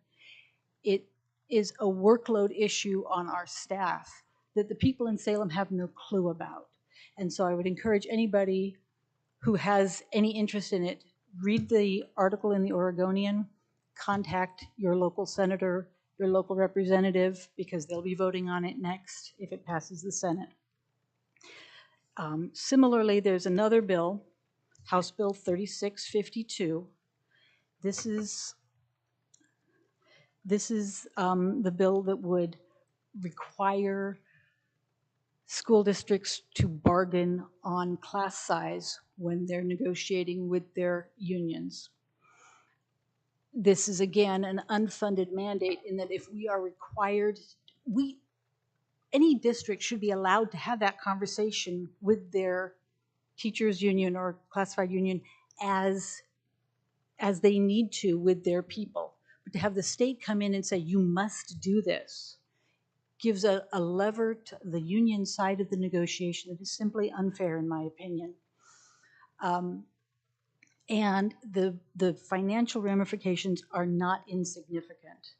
It is a workload issue on our staff that the people in Salem have no clue about. And so I would encourage anybody who has any interest in it, read the article in the Oregonian, contact your local senator, your local representative, because they'll be voting on it next if it passes the Senate. Similarly, there's another bill, House Bill 3652. This is the bill that would require school districts to bargain on class size when they're negotiating with their unions. This is, again, an unfunded mandate in that if we are required, any district should be allowed to have that conversation with their teachers union or classified union as they need to with their people. But to have the state come in and say, you must do this, gives a lever to the union side of the negotiation that is simply unfair, in my opinion. And the financial ramifications are not insignificant.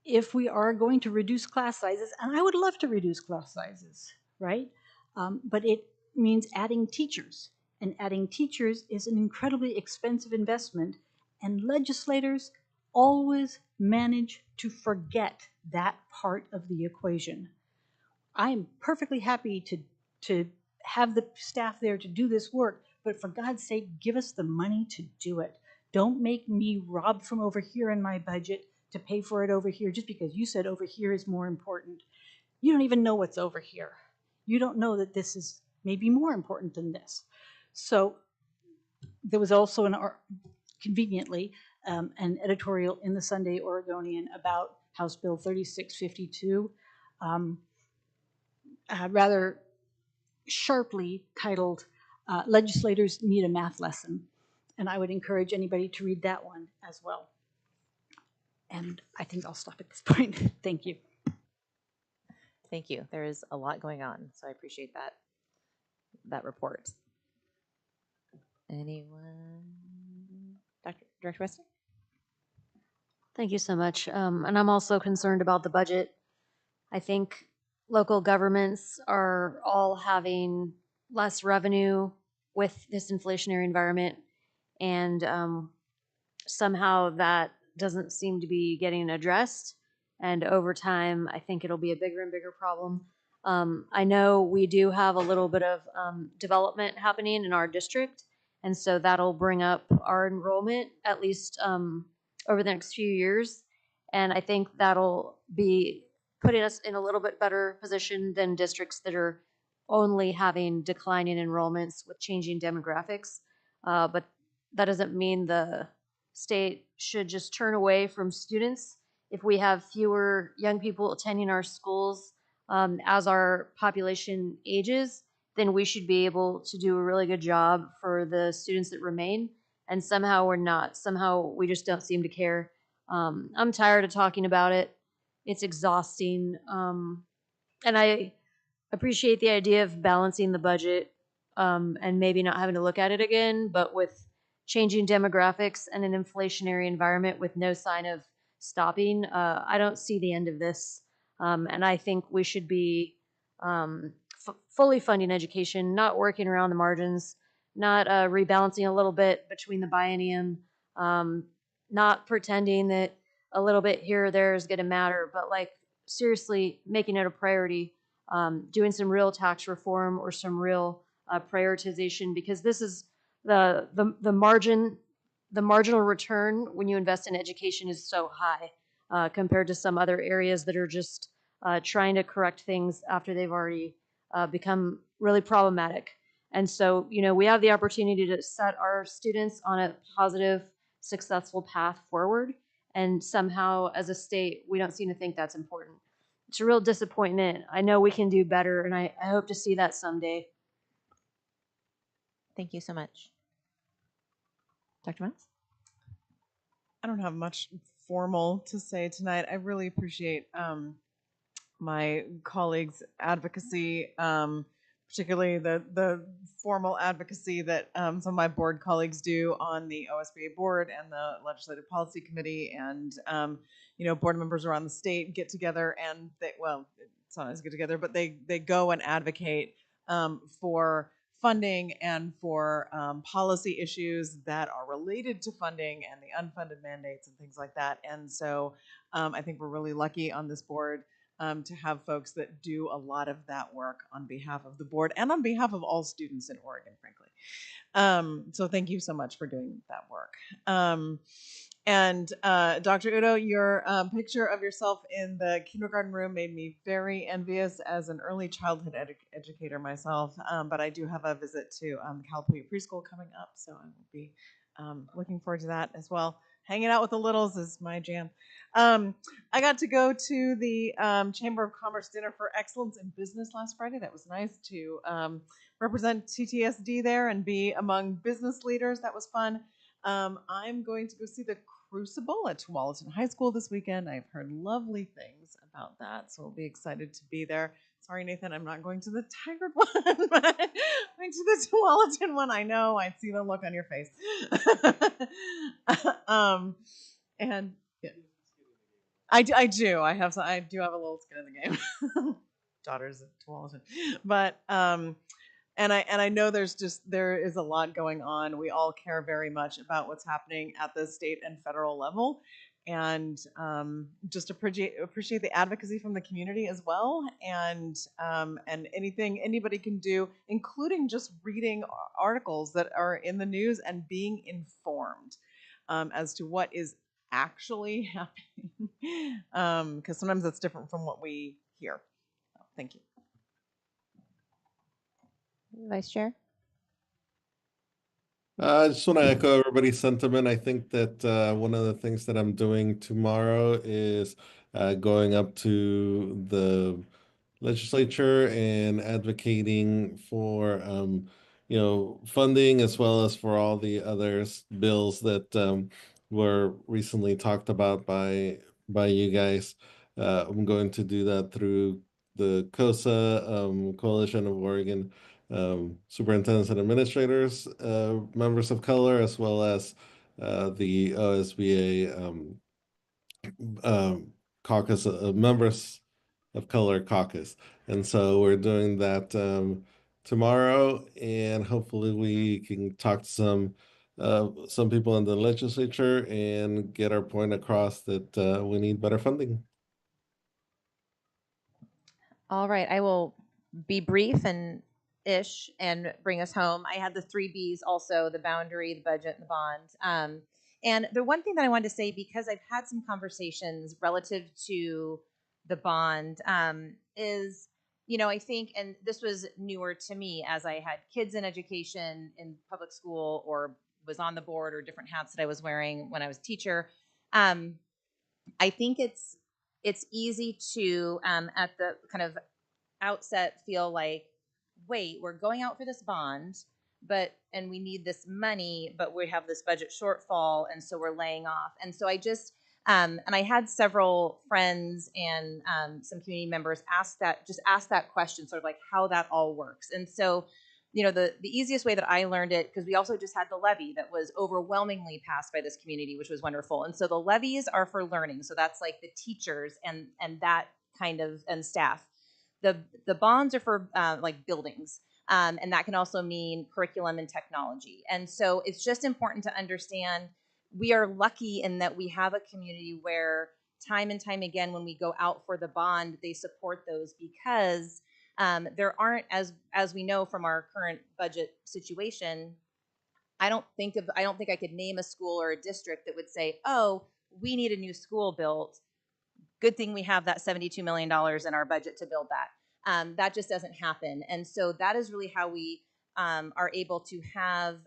If we are going to reduce class sizes, and I would love to reduce class sizes, right? But it means adding teachers. And adding teachers is an incredibly expensive investment. And legislators always manage to forget that part of the equation. I am perfectly happy to have the staff there to do this work, but for God's sake, give us the money to do it. Don't make me rob from over here in my budget to pay for it over here just because you said over here is more important. You don't even know what's over here. You don't know that this is maybe more important than this. So there was also conveniently an editorial in the Sunday Oregonian about House Bill 3652, rather sharply titled Legislators Need a Math Lesson. And I would encourage anybody to read that one as well. And I think I'll stop at this point. Thank you. Thank you. There is a lot going on, so I appreciate that report. Anyone? Director Weston? Thank you so much. And I'm also concerned about the budget. I think local governments are all having less revenue with this inflationary environment, and somehow that doesn't seem to be getting addressed. And over time, I think it'll be a bigger and bigger problem. I know we do have a little bit of development happening in our district, and so that'll bring up our enrollment at least over the next few years. And I think that'll be putting us in a little bit better position than districts that are only having declining enrollments with changing demographics. But that doesn't mean the state should just turn away from students. If we have fewer young people attending our schools as our population ages, then we should be able to do a really good job for the students that remain. And somehow we're not. Somehow we just don't seem to care. I'm tired of talking about it. It's exhausting. And I appreciate the idea of balancing the budget and maybe not having to look at it again, but with changing demographics and an inflationary environment with no sign of stopping, I don't see the end of this. And I think we should be fully funding education, not working around the margins, not rebalancing a little bit between the biennium, not pretending that a little bit here or there is going to matter, but like seriously making it a priority, doing some real tax reform or some real prioritization, because this is the marginal return when you invest in education is so high compared to some other areas that are just trying to correct things after they've already become really problematic. And so, you know, we have the opportunity to set our students on a positive, successful path forward. And somehow, as a state, we don't seem to think that's important. It's a real disappointment. I know we can do better, and I hope to see that someday. Thank you so much. Dr. Miles? I don't have much formal to say tonight. I really appreciate my colleagues' advocacy, particularly the formal advocacy that some of my board colleagues do on the OSBA board and the Legislative Policy Committee, and you know, board members around the state get together and it's not as get together, but they go and advocate for funding and for policy issues that are related to funding and the unfunded mandates and things like that. And so I think we're really lucky on this board to have folks that do a lot of that work on behalf of the board and on behalf of all students in Oregon, frankly. So thank you so much for doing that work. And Dr. Udo, your picture of yourself in the kindergarten room made me very envious as an early childhood educator myself. But I do have a visit to Calapooya Preschool coming up, so I will be looking forward to that as well. Hanging out with the littles is my jam. I got to go to the Chamber of Commerce Dinner for Excellence in Business last Friday. That was nice to represent TTSD there and be among business leaders. That was fun. I'm going to go see the Crucible at Tualatin High School this weekend. I've heard lovely things about that, so I'll be excited to be there. Sorry, Nathan, I'm not going to the Tigard one, but I'm going to the Tualatin one. I know, I see the look on your face. And yeah. I do. I do have a little skin in the game. Daughters at Tualatin, but and I know there is a lot going on. We all care very much about what's happening at the state and federal level, and just appreciate the advocacy from the community as well, and anything anybody can do, including just reading articles that are in the news and being informed as to what is actually happening, because sometimes that's different from what we hear. So, thank you. Vice Chair. I just want to echo everybody's sentiment. I think that one of the things that I'm doing tomorrow is going up to the legislature and advocating for funding, as well as for all the other bills that were recently talked about by you guys. I'm going to do that through the COSA, Coalition of Oregon Superintendents and Administrators, members of color, as well as the OSBA caucus, members of color caucus. And so we're doing that tomorrow, and hopefully we can talk to some people in the legislature and get our point across that we need better funding. All right, I will be brief and bring us home. I had the 3 Bs also: the boundary, the budget, and the bond. And the one thing that I wanted to say, because I've had some conversations relative to the bond, is, I think, and this was newer to me as I had kids in education in public school, or was on the board, or different hats that I was wearing when I was a teacher. I think it's easy to, at the kind of outset, feel like, wait, we're going out for this bond, and we need this money, but we have this budget shortfall, and so we're laying off. And so I just, and I had several friends and some community members ask that question, sort of like how that all works. And so, the easiest way that I learned it, because we also just had the levy that was overwhelmingly passed by this community, which was wonderful. And so the levies are for learning. So that's like the teachers and that kind of, and staff. The bonds are for like buildings. And that can also mean curriculum and technology. And so it's just important to understand we are lucky in that we have a community where time and time again, when we go out for the bond, they support those, because there aren't, as we know from our current budget situation, I don't think I could name a school or a district that would say, oh, we need a new school built. Good thing we have that $72 million in our budget to build that. That just doesn't happen. And so that is really how we are able to have,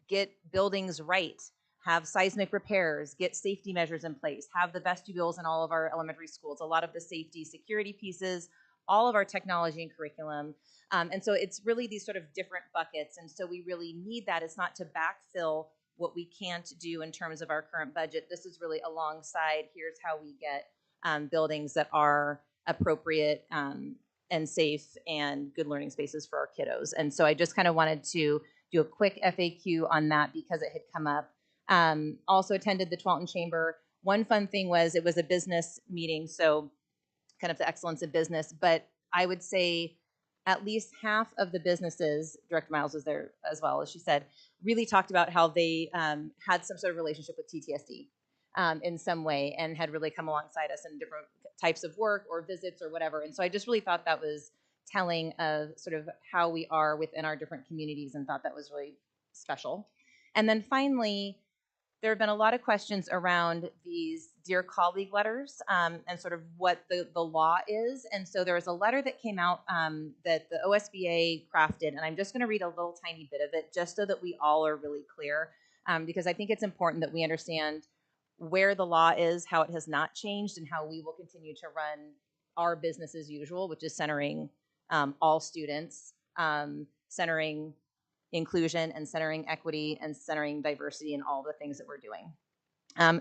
get buildings right, have seismic repairs, get safety measures in place, have the vestibules in all of our elementary schools, a lot of the safety, security pieces, all of our technology and curriculum. And so it's really these sort of different buckets. And so we really need that. It's not to backfill what we can't do in terms of our current budget. This is really alongside, here's how we get buildings that are appropriate and safe and good learning spaces for our kiddos. And so I just kind of wanted to do a quick FAQ on that because it had come up. Also attended the Tualatin Chamber. One fun thing was it was a business meeting, so kind of the excellence of business, but I would say at least half of the businesses, Director Miles was there as well, as she said, really talked about how they had some sort of relationship with TTSD in some way and had really come alongside us in different types of work or visits or whatever. And so I just really thought that was telling of sort of how we are within our different communities, and thought that was really special. And then finally, there have been a lot of questions around these Dear Colleague letters and sort of what the law is. And so there was a letter that came out that the OSBA crafted, and I'm just going to read a little tiny bit of it just so that we all are really clear, because I think it's important that we understand where the law is, how it has not changed, and how we will continue to run our business as usual, which is centering all students, centering inclusion, and centering equity, and centering diversity in all the things that we're doing.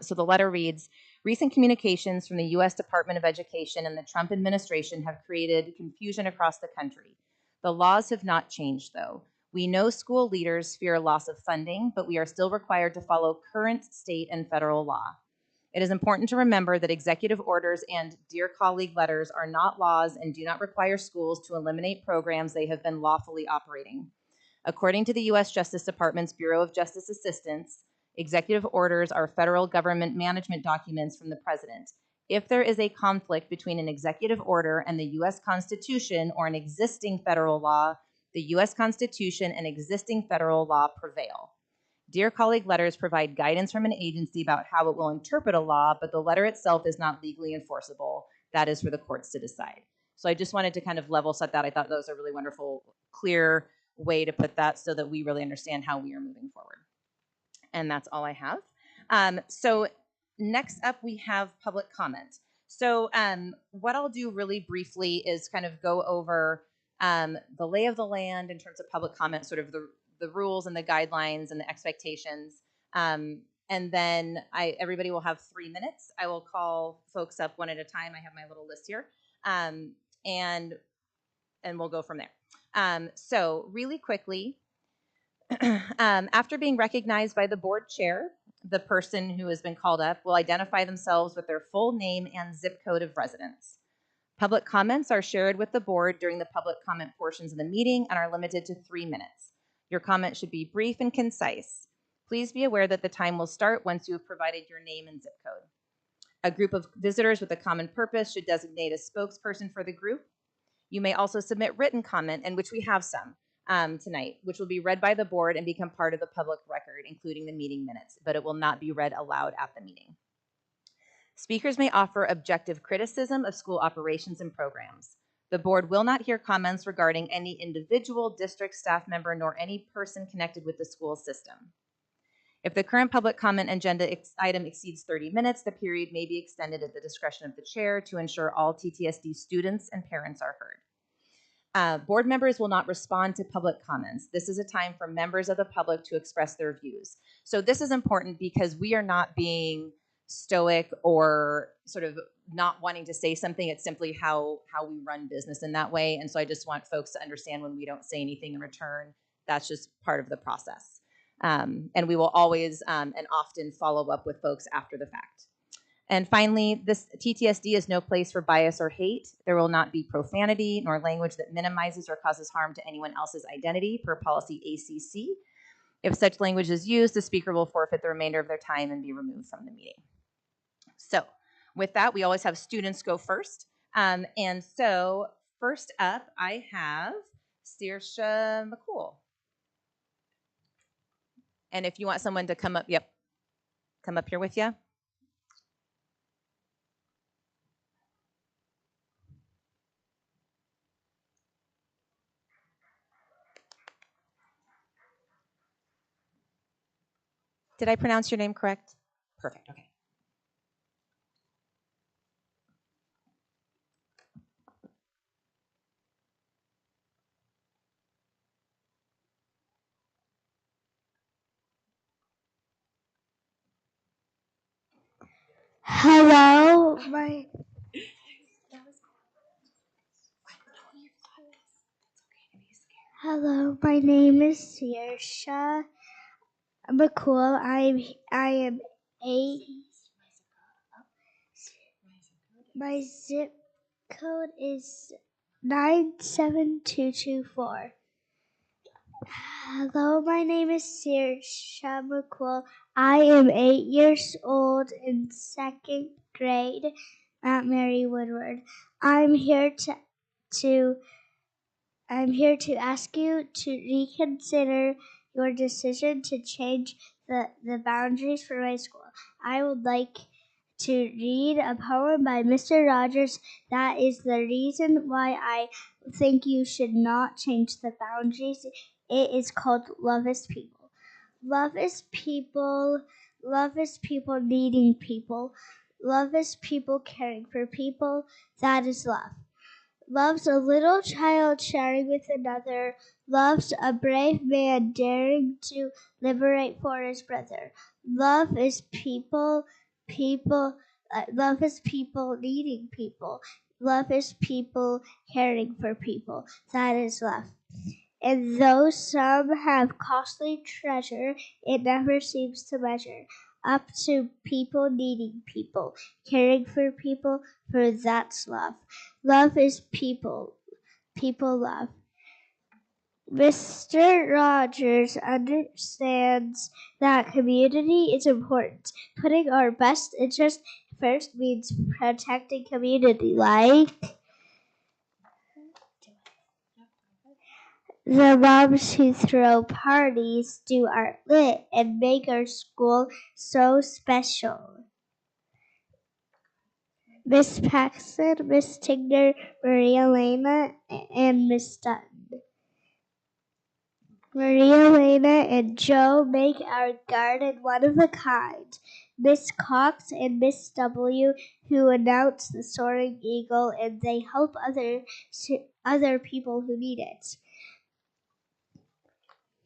So the letter reads, recent communications from the U.S. Department of Education and the Trump administration have created confusion across the country. The laws have not changed, though. We know school leaders fear loss of funding, but we are still required to follow current state and federal law. It is important to remember that executive orders and Dear Colleague letters are not laws and do not require schools to eliminate programs they have been lawfully operating. According to the U.S. Justice Department's Bureau of Justice Assistance, Executive orders are federal government management documents from the president. If there is a conflict between an executive order and the U.S. Constitution or an existing federal law, the U.S. Constitution and existing federal law prevail. Dear colleague letters provide guidance from an agency about how it will interpret a law, but the letter itself is not legally enforceable. That is for the courts to decide. So I just wanted to kind of level set that. I thought that was a really wonderful, clear way to put that so that we really understand how we are moving forward. And that's all I have. So next up, we have public comment. So what I'll do really briefly is kind of go over the lay of the land in terms of public comment, sort of the rules and the guidelines and the expectations. And then everybody will have 3 minutes. I will call folks up one at a time. I have my little list here. And we'll go from there. So really quickly, after being recognized by the board chair, the person who has been called up will identify themselves with their full name and zip code of residence. Public comments are shared with the board during the public comment portions of the meeting and are limited to 3 minutes. Your comment should be brief and concise. Please be aware that the time will start once you have provided your name and zip code. A group of visitors with a common purpose should designate a spokesperson for the group. You may also submit written comment, and which we have some tonight, which will be read by the board and become part of the public record, including the meeting minutes, but it will not be read aloud at the meeting. Speakers may offer objective criticism of school operations and programs. The board will not hear comments regarding any individual district staff member nor any person connected with the school system. If the current public comment agenda item exceeds 30 minutes, the period may be extended at the discretion of the chair to ensure all TTSD students and parents are heard. Board members will not respond to public comments. This is a time for members of the public to express their views. So this is important because we are not being stoic or sort of not wanting to say something. It's simply how we run business in that way. And so I just want folks to understand when we don't say anything in return, that's just part of the process. And we will always and often follow up with folks after the fact. And finally, this TTSD is no place for bias or hate. There will not be profanity nor language that minimizes or causes harm to anyone else's identity per policy ACC. If such language is used, the speaker will forfeit the remainder of their time and be removed from the meeting. So with that, we always have students go first. And so first up, I have Saoirse McCool. And if you want someone to come up, come up here with you. Did I pronounce your name correct? Perfect, okay. Hello, my name is Saoirse McCool. I am 8. My zip code is 97224. Hello, my name is Saoirse McCool. I am 8 years old in 2nd grade at Mary Woodward. I'm here to ask you to reconsider your decision to change the boundaries for my school. I would like to read a poem by Mr. Rogers. That is the reason why I think you should not change the boundaries. It is called Love is People. Love is people. Love is people needing people. Love is people caring for people. That is love. Love's a little child sharing with another. Love's a brave man daring to liberate for his brother. Love is people, love is people needing people. Love is people caring for people. That is love. And though some have costly treasure, it never seems to measure up to people needing people, caring for people, for that's love. Love is people. People love. Mr. Rogers understands that community is important. Putting our best interest first means protecting community life. The moms who throw parties, do art lit, and make our school so special. Miss Paxton, Miss Tigner, Maria Lena, and Miss Dutton. Maria Lena and Joe make our garden one of a kind. Miss Cox and Miss W, who announce the soaring eagle, and they help other people who need it.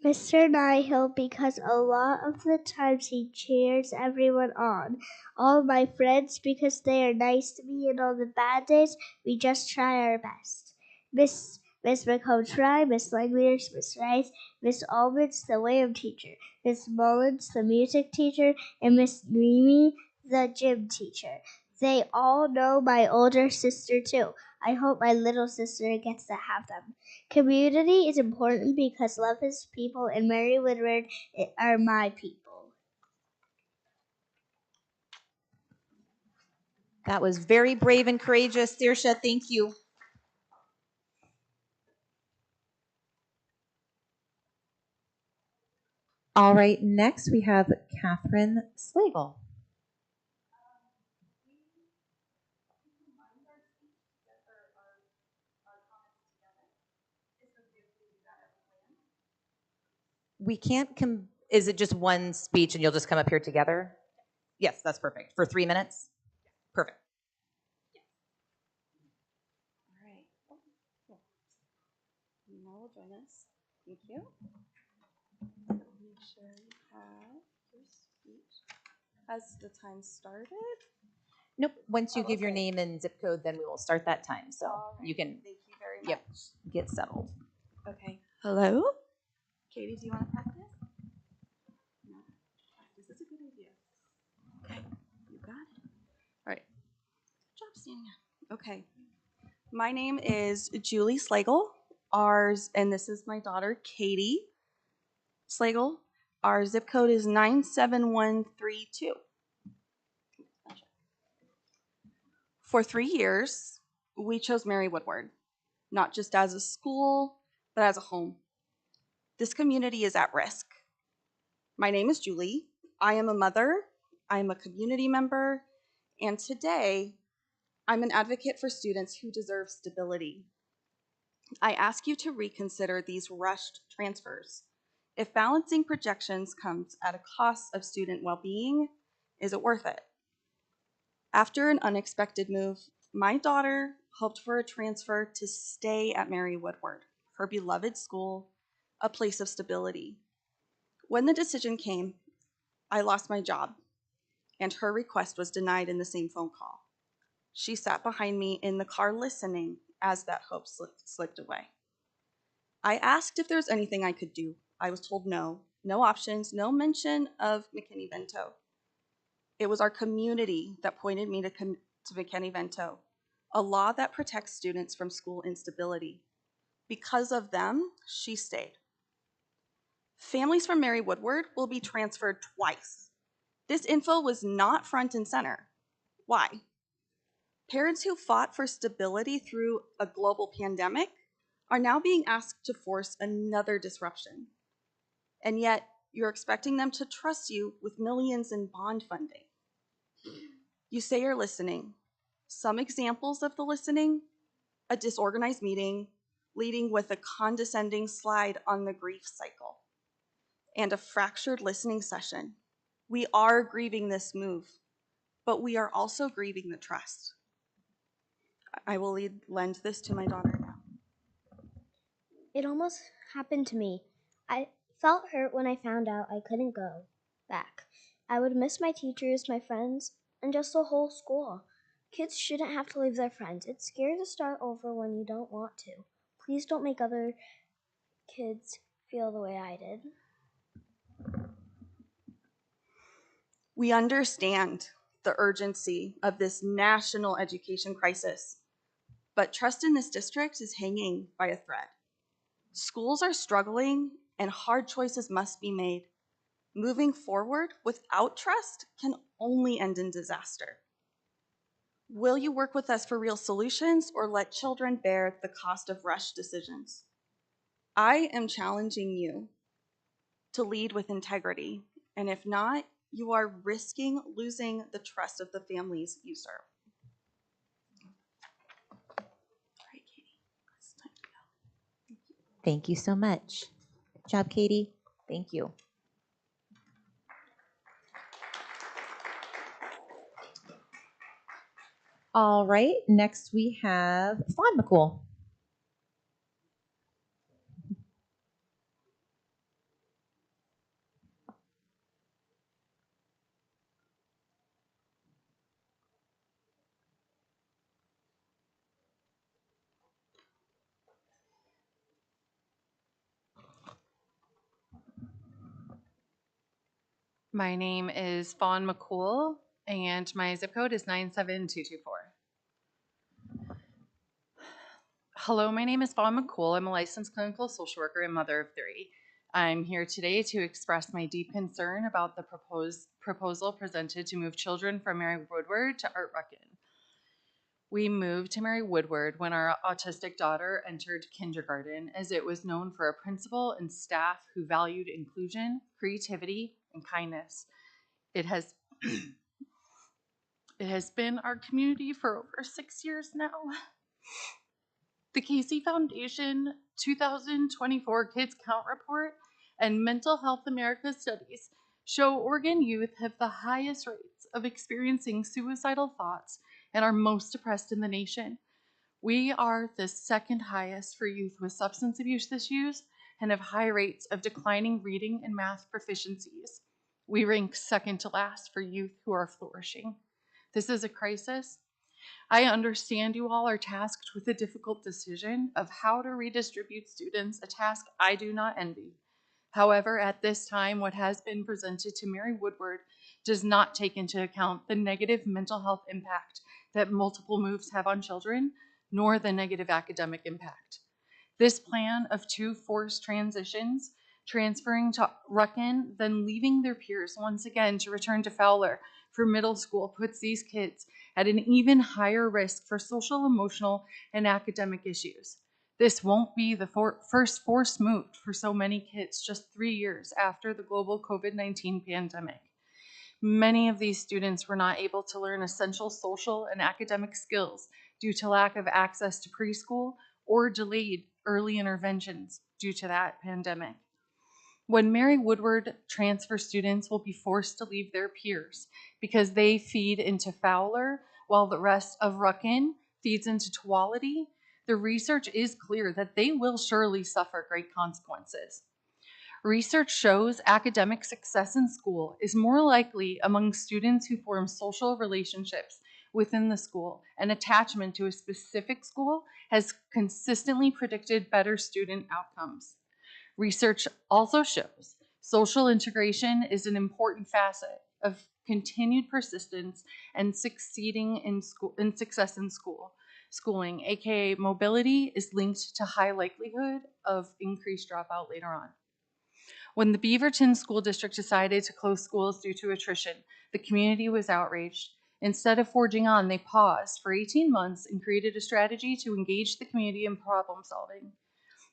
Mr. Nihill, because a lot of the times he cheers everyone on. All my friends, because they are nice to me, and on the bad days, we just try our best. Miss McComb, Miss Langlears, Miss Rice, Miss Almonds, the Lamb teacher, Miss Mullins, the music teacher, and Miss Mimi, the gym teacher. They all know my older sister too. I hope my little sister gets to have them. Community is important because love is people, and Mary Woodward are my people. That was very brave and courageous, Saoirse. Thank you. All right, next we have Catherine Slagle. We can't is it just one speech and you'll just come up here together? Yes, that's perfect. For 3 minutes? Perfect. All right. Cool. Now will join us. Thank you. Make sure you have your speech. Has the time started? Nope. Once you give your name and zip code, then we will start that time. So you can Thank you very much. Get settled. Okay. Hello? Katie, do you want to practice? No. Practice is a good idea. Okay. You got it. All right. Good job standing up. Okay. My name is Julie Slagle. And this is my daughter, Katie Slagle. Our zip code is 97132. For 3 years, we chose Mary Woodward, not just as a school, but as a home. This community is at risk. My name is Julie. I am a mother, I am a community member, and today, I'm an advocate for students who deserve stability. I ask you to reconsider these rushed transfers. If balancing projections comes at a cost of student well-being, is it worth it? After an unexpected move, my daughter hoped for a transfer to stay at Mary Woodward, her beloved school, a place of stability. When the decision came, I lost my job, and her request was denied in the same phone call. She sat behind me in the car listening as that hope slipped away. I asked if there was anything I could do. I was told no options, no mention of McKinney-Vento. It was our community that pointed me to McKinney-Vento, a law that protects students from school instability. Because of them, she stayed. Families from Mary Woodward will be transferred twice. This info was not front and center. Why? Parents who fought for stability through a global pandemic are now being asked to force another disruption. And yet, you're expecting them to trust you with millions in bond funding. You say you're listening. Some examples of the listening: a disorganized meeting leading with a condescending slide on the grief cycle, and a fractured listening session. We are grieving this move, but we are also grieving the trust. I will lend this to my daughter now. It almost happened to me. I felt hurt when I found out I couldn't go back. I would miss my teachers, my friends, and just the whole school. Kids shouldn't have to leave their friends. It's scary to start over when you don't want to. Please don't make other kids feel the way I did. We understand the urgency of this national education crisis, but trust in this district is hanging by a thread. Schools are struggling and hard choices must be made. Moving forward without trust can only end in disaster. Will you work with us for real solutions or let children bear the cost of rushed decisions? I am challenging you to lead with integrity, and if not, you are risking losing the trust of the families you serve. Thank you so much. Good job, Katie. Thank you. All right, next we have Fawn McCool. My name is Fawn McCool, and my zip code is 97224. Hello, my name is Fawn McCool. I'm a licensed clinical social worker and mother of 3. I'm here today to express my deep concern about the proposal presented to move children from Mary Woodward to Art Ruckin. We moved to Mary Woodward when our autistic daughter entered kindergarten, as it was known for a principal and staff who valued inclusion, creativity, and kindness. It has been our community for over 6 years now. The Casey Foundation 2024 Kids Count Report and Mental Health America studies show Oregon youth have the highest rates of experiencing suicidal thoughts and are most depressed in the nation. We are the second highest for youth with substance abuse issues and have high rates of declining reading and math proficiencies. We rank second to last for youth who are flourishing. This is a crisis. I understand you all are tasked with the difficult decision of how to redistribute students, a task I do not envy. However, at this time, what has been presented to Mary Woodward does not take into account the negative mental health impact that multiple moves have on children, nor the negative academic impact. This plan of 2 forced transitions, transferring to Ruckin, then leaving their peers once again to return to Fowler for middle school, puts these kids at an even higher risk for social, emotional, and academic issues. This won't be the first forced move for so many kids just 3 years after the global COVID-19 pandemic. Many of these students were not able to learn essential social and academic skills due to lack of access to preschool or delayed early interventions due to that pandemic. When Mary Woodward transfer students will be forced to leave their peers because they feed into Fowler while the rest of Ruckin feeds into Tualatin, the research is clear that they will surely suffer great consequences. Research shows academic success in school is more likely among students who form social relationships within the school, and attachment to a specific school has consistently predicted better student outcomes. Research also shows social integration is an important facet of continued persistence and succeeding in school and success in schooling, aka mobility is linked to high likelihood of increased dropout later on. When the Beaverton School District decided to close schools due to attrition, the community was outraged. Instead of forging on, they paused for 18 months and created a strategy to engage the community in problem solving.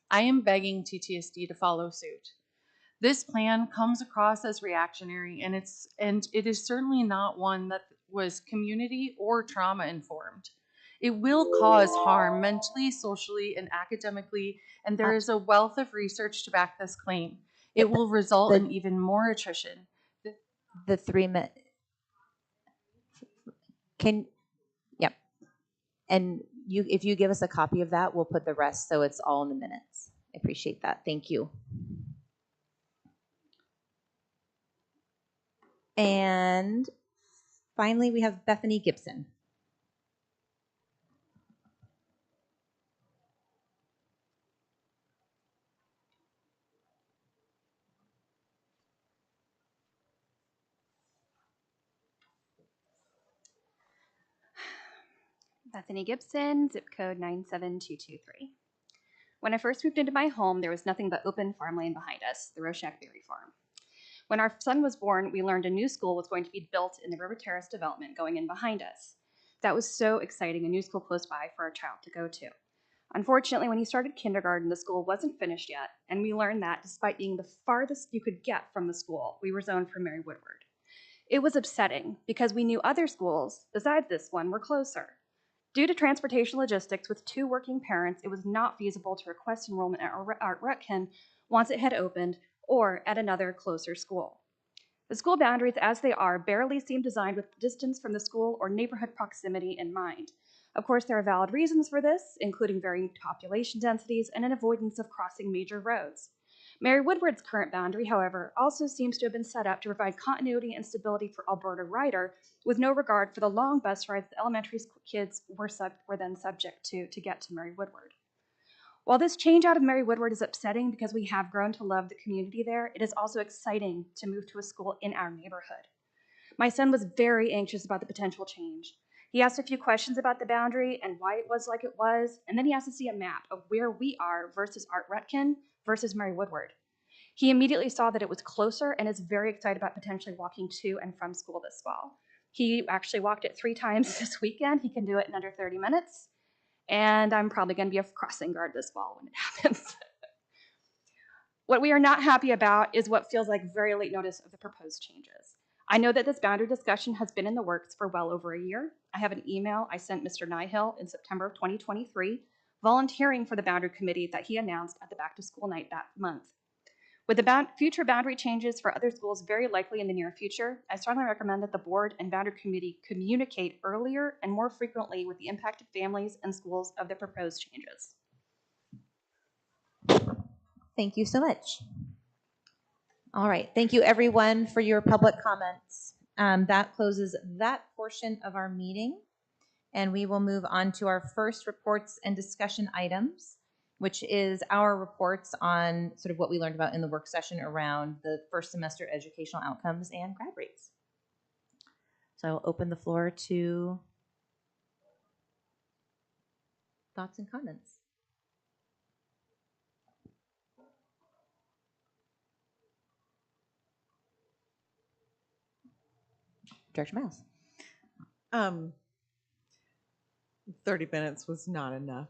I am begging TTSD to follow suit. This plan comes across as reactionary, and it is certainly not one that was community or trauma informed. It will cause harm mentally, socially, and academically, and there is a wealth of research to back this claim. It will result in even more attrition. The 3 minutes. Yep. And if you give us a copy of that, we'll put the rest so it's all in the minutes. I appreciate that. Thank you. And finally, we have Bethany Gibson. Bethany Gibson, zip code 97223. When I first moved into my home, there was nothing but open farmland behind us, the Roshak Berry Farm. When our son was born, we learned a new school was going to be built in the River Terrace development going in behind us. That was so exciting, a new school close by for our child to go to. Unfortunately, when he started kindergarten, the school wasn't finished yet, and we learned that despite being the farthest you could get from the school, we were zoned for Mary Woodward. It was upsetting because we knew other schools, besides this one, were closer. Due to transportation logistics with 2 working parents, it was not feasible to request enrollment at Rutkin once it had opened or at another closer school. The school boundaries as they are barely seem designed with distance from the school or neighborhood proximity in mind. Of course, there are valid reasons for this, including varying population densities and an avoidance of crossing major roads. Mary Woodward's current boundary, however, also seems to have been set up to provide continuity and stability for Alberta Ryder, with no regard for the long bus rides the elementary school kids were then subject to get to Mary Woodward. While this change out of Mary Woodward is upsetting because we have grown to love the community there, it is also exciting to move to a school in our neighborhood. My son was very anxious about the potential change. He asked a few questions about the boundary and why it was like it was, and then he asked to see a map of where we are versus Art Rutkin versus Mary Woodward. He immediately saw that it was closer and is very excited about potentially walking to and from school this fall. He actually walked it 3 times this weekend. He can do it in under 30 minutes. And I'm probably going to be a crossing guard this fall when it happens. What we are not happy about is what feels like very late notice of the proposed changes. I know that this boundary discussion has been in the works for well over a year. I have an email I sent Mr. Nihill in September of 2023 volunteering for the boundary committee that he announced at the back to school night that month. With the future boundary changes for other schools very likely in the near future, I strongly recommend that the board and boundary committee communicate earlier and more frequently with the impacted families and schools of the proposed changes. Thank you so much. All right, thank you everyone for your public comments. That closes that portion of our meeting, and we will move on to our first reports and discussion items, which is our reports on sort of what we learned about in the work session around the first semester educational outcomes and grad rates. So I'll open the floor to thoughts and comments. Director Miles. 30 minutes was not enough.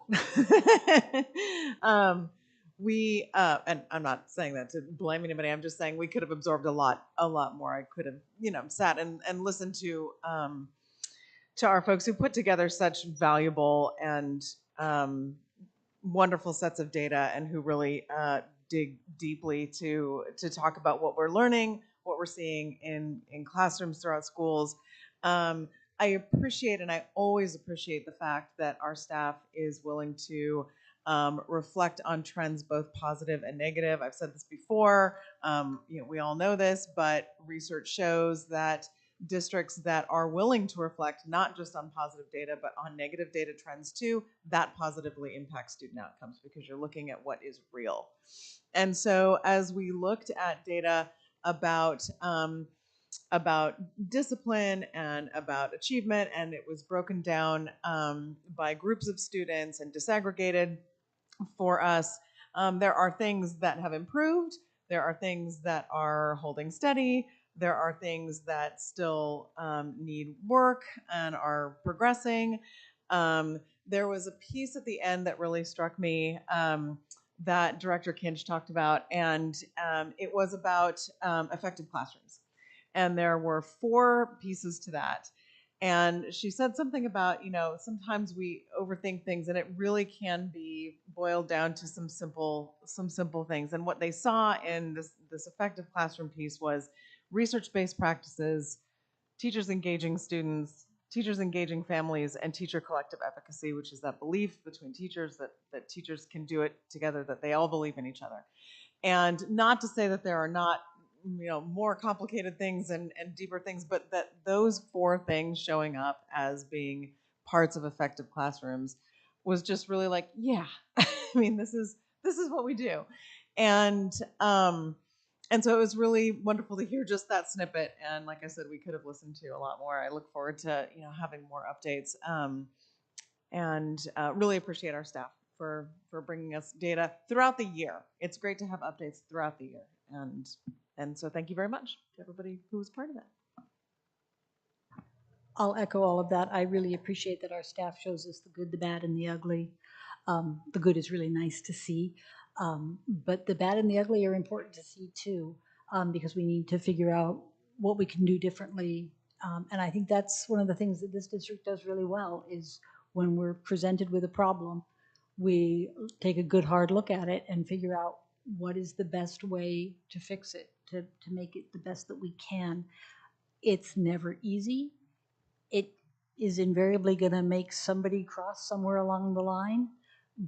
And I'm not saying that to blame anybody. I'm just saying we could have absorbed a lot more. I could have, sat and listened to our folks who put together such valuable and wonderful sets of data, and who really dig deeply to talk about what we're learning, what we're seeing in classrooms throughout schools. I appreciate, and I always appreciate, the fact that our staff is willing to reflect on trends, both positive and negative. I've said this before, we all know this, but research shows that districts that are willing to reflect not just on positive data, but on negative data trends too, that positively impacts student outcomes, because you're looking at what is real. And so as we looked at data about discipline and about achievement, and it was broken down by groups of students and disaggregated for us, there are things that have improved, there are things that are holding steady, there are things that still need work and are progressing. There was a piece at the end that really struck me that Director Kinch talked about, and it was about effective classrooms. And there were 4 pieces to that. And she said something about, sometimes we overthink things, and it really can be boiled down to some simple things. And what they saw in this effective classroom piece was research-based practices, teachers engaging students, teachers engaging families, and teacher collective efficacy, which is that belief between teachers that teachers can do it together, that they all believe in each other. And not to say that there are not more complicated things and deeper things, but that those 4 things showing up as being parts of effective classrooms was just really like, yeah, I mean, this is what we do. And so it was really wonderful to hear just that snippet. And like I said, we could have listened to a lot more. I look forward to having more updates, and really appreciate our staff for bringing us data throughout the year. It's great to have updates throughout the year, and so thank you very much to everybody who was part of that. I'll echo all of that. I really appreciate that our staff shows us the good, the bad, and the ugly. The good is really nice to see, but the bad and the ugly are important to see too, because we need to figure out what we can do differently. And I think that's one of the things that this district does really well is when we're presented with a problem, we take a good hard look at it and figure out what is the best way to fix it, to make it the best that we can. It's never easy. It is invariably going to make somebody cross somewhere along the line,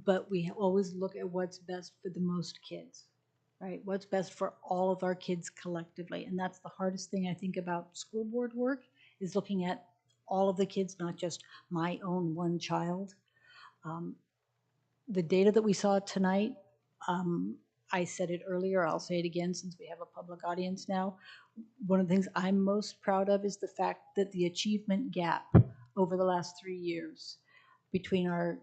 but we always look at what's best for the most kids, right? What's best for all of our kids collectively. And that's the hardest thing I think about school board work, is looking at all of the kids, not just my own one child. The data that we saw tonight, I said it earlier, I'll say it again since we have a public audience now. One of the things I'm most proud of is the fact that the achievement gap over the last 3 years between our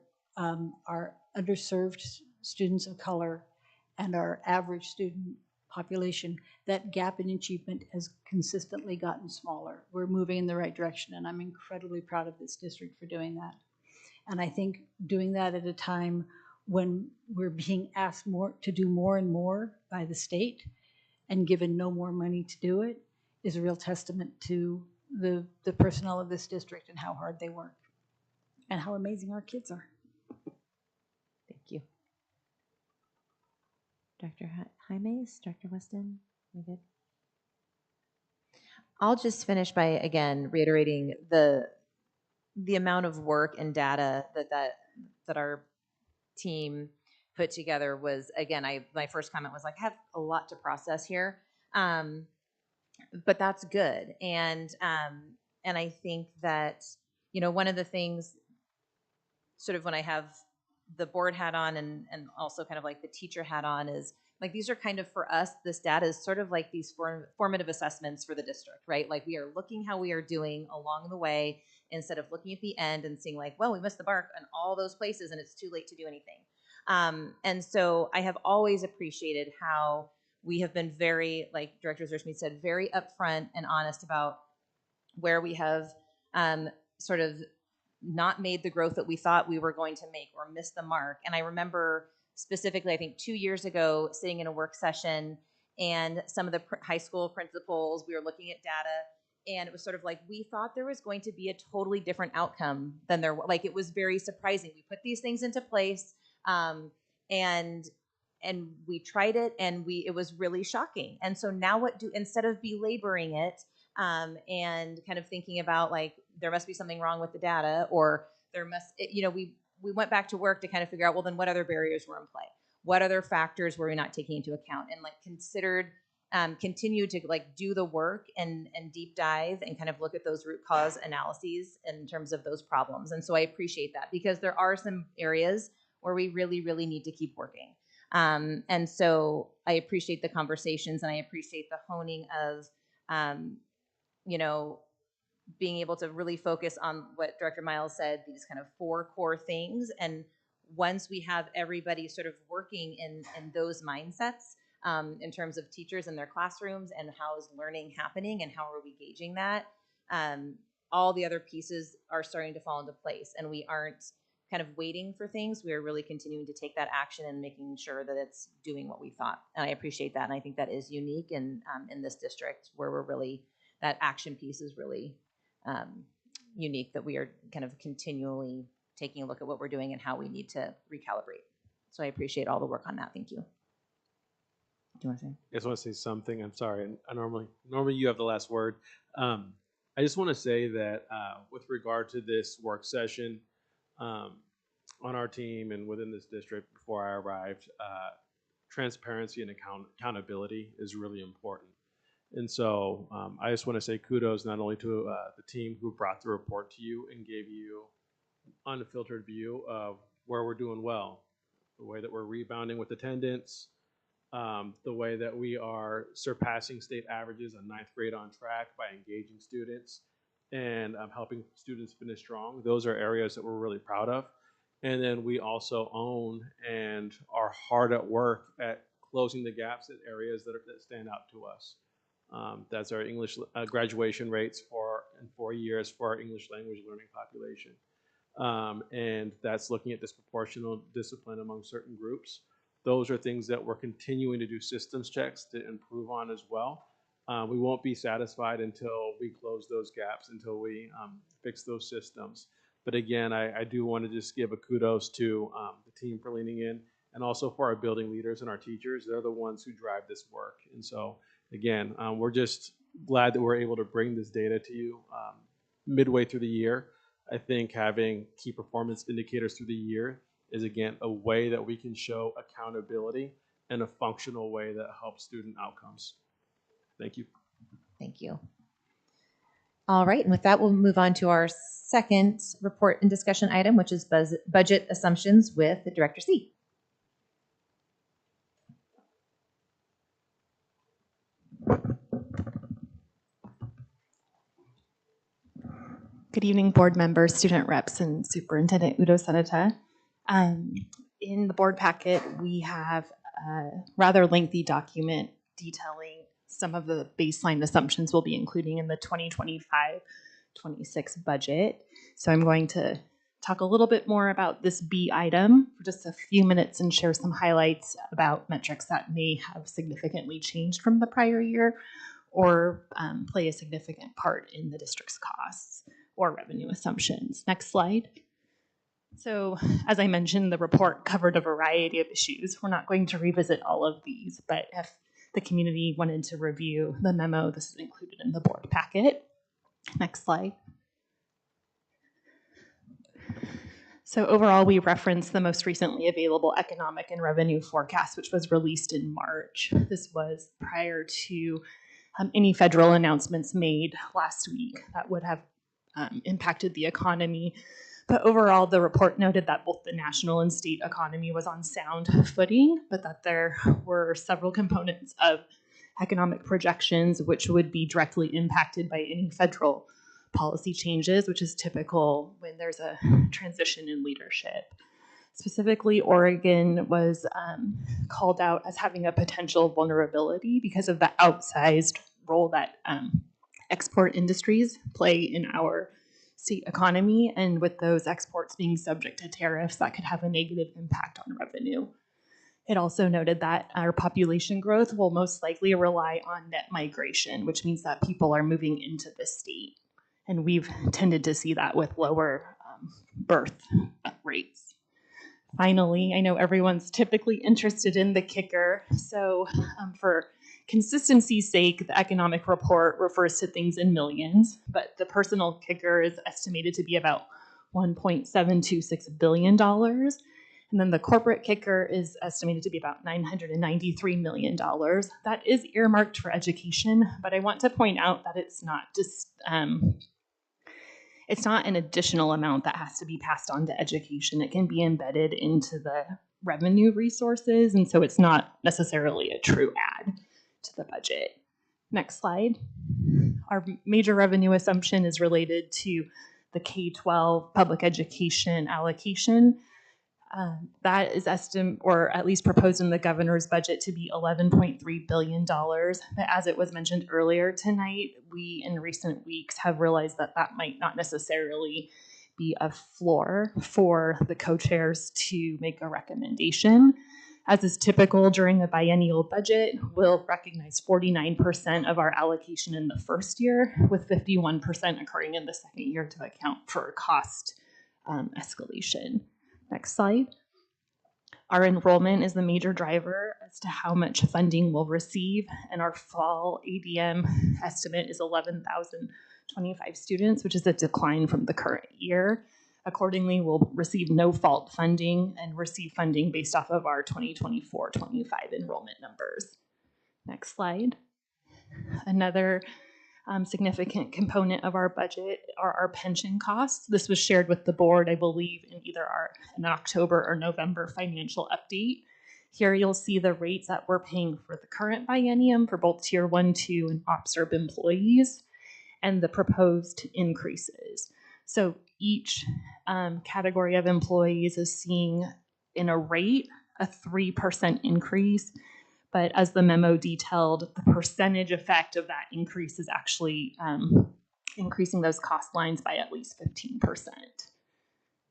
underserved students of color and our average student population, that gap in achievement has consistently gotten smaller. We're moving in the right direction, and I'm incredibly proud of this district for doing that. And I think doing that at a time when we're being asked to do more and more by the state and given no more money to do it is a real testament to the personnel of this district and how hard they work and how amazing our kids are. Thank you. Dr. Jaimes, Dr. Weston, we good? I'll just finish by, again, reiterating the amount of work and data that our team put together was, again, my first comment was like, I have a lot to process here, but that's good. And I think that, one of the things sort of when I have the board hat on and also kind of like the teacher hat on is like, these are kind of for us, this data is sort of like these formative assessments for the district, right? Like we are looking how we are doing along the way instead of looking at the end and seeing like, well, we missed the mark on all those places and it's too late to do anything. And so I have always appreciated how we have been very, like Director Ziersmead said, very upfront and honest about where we have sort of not made the growth that we thought we were going to make or missed the mark. And I remember specifically, I think 2 years ago, sitting in a work session and some of the high school principals, we were looking at data, and it was sort of like, we thought there was going to be a totally different outcome than there was. Like, it was very surprising. We put these things into place, and we tried it, and it was really shocking. And so now instead of belaboring it, and kind of thinking about like, there must be something wrong with the data, or we went back to work to kind of figure out, well, then what other barriers were in play? What other factors were we not taking into account? And like continue to like do the work and deep dive and kind of look at those root cause analyses in terms of those problems. And so I appreciate that, because there are some areas where we really, really need to keep working. And so I appreciate the conversations, and I appreciate the honing of, being able to really focus on what Director Miles said, these kind of 4 core things. And once we have everybody sort of working in those mindsets, in terms of teachers in their classrooms and how is learning happening and how are we gauging that, all the other pieces are starting to fall into place. And we aren't kind of waiting for things. We are really continuing to take that action and making sure that it's doing what we thought. And I appreciate that. And I think that is unique in this district, where we're really, that action piece is really unique, that we are kind of continually taking a look at what we're doing and how we need to recalibrate. So I appreciate all the work on that. Thank you. Do you want to say? I just want to say something. I'm sorry. I normally you have the last word. I just want to say that with regard to this work session on our team and within this district before I arrived, transparency and accountability is really important. And so I just want to say kudos not only to the team who brought the report to you and gave you unfiltered view of where we're doing well, the way that we're rebounding with attendance, the way that we are surpassing state averages on 9th grade on track by engaging students and helping students finish strong. Those are areas that we're really proud of. And then we also own and are hard at work at closing the gaps in areas that stand out to us. That's our English graduation rates in 4 years for our English language learning population. And that's looking at disproportional discipline among certain groups. Those are things that we're continuing to do systems checks to improve on as well. We won't be satisfied until we close those gaps, until we fix those systems. But again, I do want to just give a kudos to the team for leaning in, and also for our building leaders and our teachers. They're the ones who drive this work. And so again, we're just glad that we're able to bring this data to you midway through the year. I think having key performance indicators through the year is, again, a way that we can show accountability in a functional way that helps student outcomes. Thank you. Thank you. All right, and with that, we'll move on to our second report and discussion item, which is budget assumptions with Director C. Good evening, board members, student reps, and Superintendent Udo Senata. In the board packet, we have a rather lengthy document detailing some of the baseline assumptions we'll be including in the 2025-26 budget. So I'm going to talk a little bit more about this B item for just a few minutes and share some highlights about metrics that may have significantly changed from the prior year or play a significant part in the district's costs or revenue assumptions. Next slide. So as I mentioned, the report covered a variety of issues. We're not going to revisit all of these, but if the community wanted to review the memo, this is included in the board packet. Next slide. So overall, we referenced the most recently available economic and revenue forecast, which was released in March. This was prior to any federal announcements made last week that would have impacted the economy. But overall, the report noted that both the national and state economy was on sound footing, but that there were several components of economic projections which would be directly impacted by any federal policy changes, which is typical when there's a transition in leadership. Specifically, Oregon was called out as having a potential vulnerability because of the outsized role that export industries play in our state economy, and with those exports being subject to tariffs, that could have a negative impact on revenue. It also noted that our population growth will most likely rely on net migration, which means that people are moving into the state. And we've tended to see that with lower birth rates. Finally, I know everyone's typically interested in the kicker. So for consistency's sake, the economic report refers to things in millions, but the personal kicker is estimated to be about $1.726 billion. And then the corporate kicker is estimated to be about $993 million. That is earmarked for education, but I want to point out that it's not just it's not an additional amount that has to be passed on to education. It can be embedded into the revenue resources, and so it's not necessarily a true add to the budget. Next slide. Our major revenue assumption is related to the K-12 public education allocation. That is estimated, or at least proposed in the governor's budget, to be $11.3 billion. But as it was mentioned earlier tonight, we in recent weeks have realized that that might not necessarily be a floor for the co-chairs to make a recommendation. As is typical during a biennial budget, we'll recognize 49% of our allocation in the first year, with 51% occurring in the second year to account for cost escalation. Next slide. Our enrollment is the major driver as to how much funding we'll receive, and our fall ADM estimate is 11,025 students, which is a decline from the current year. Accordingly, we'll receive no fault funding and receive funding based off of our 2024-25 enrollment numbers. Next slide. Another significant component of our budget are our pension costs. This was shared with the board, I believe, in either an October or November financial update. Here you'll see the rates that we're paying for the current biennium for both Tier 1, 2, and OPSERB employees, and the proposed increases. So each category of employees is seeing in a rate a 3% increase. But as the memo detailed, the percentage effect of that increase is actually increasing those cost lines by at least 15%.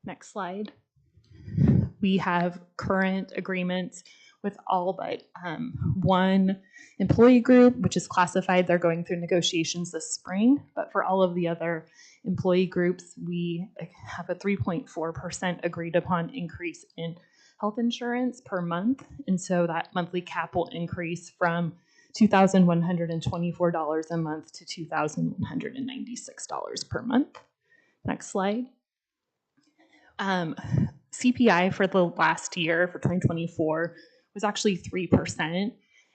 Next slide. We have current agreements with all but one employee group, which is classified. They're going through negotiations this spring. But for all of the other employee groups, we have a 3.4% agreed upon increase in health insurance per month. And so that monthly cap will increase from $2,124 a month to $2,196 per month. Next slide. CPI for the last year, for 2024, was actually 3%.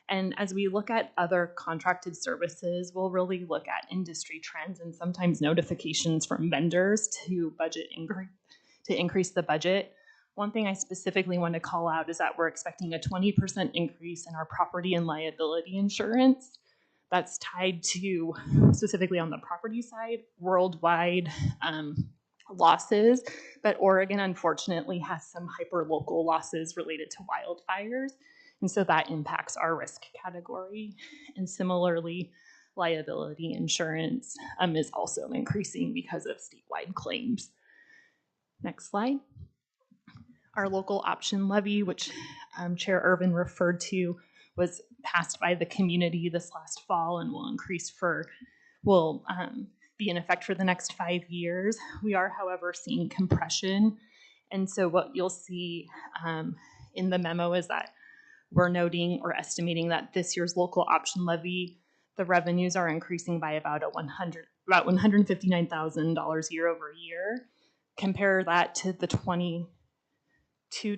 And as we look at other contracted services, we'll really look at industry trends and sometimes notifications from vendors to increase the budget. One thing I specifically want to call out is that we're expecting a 20% increase in our property and liability insurance. That's tied to, specifically on the property side, worldwide losses, but Oregon unfortunately has some hyper-local losses related to wildfires, and so that impacts our risk category. And similarly, liability insurance is also increasing because of statewide claims. Next slide. Our local option levy, which Chair Irvin referred to, was passed by the community this last fall and will be in effect for the next 5 years. We are, however, seeing compression. And so what you'll see in the memo is that we're noting or estimating that this year's local option levy, the revenues are increasing by about $159,000 year over year. Compare that to the 22-23 to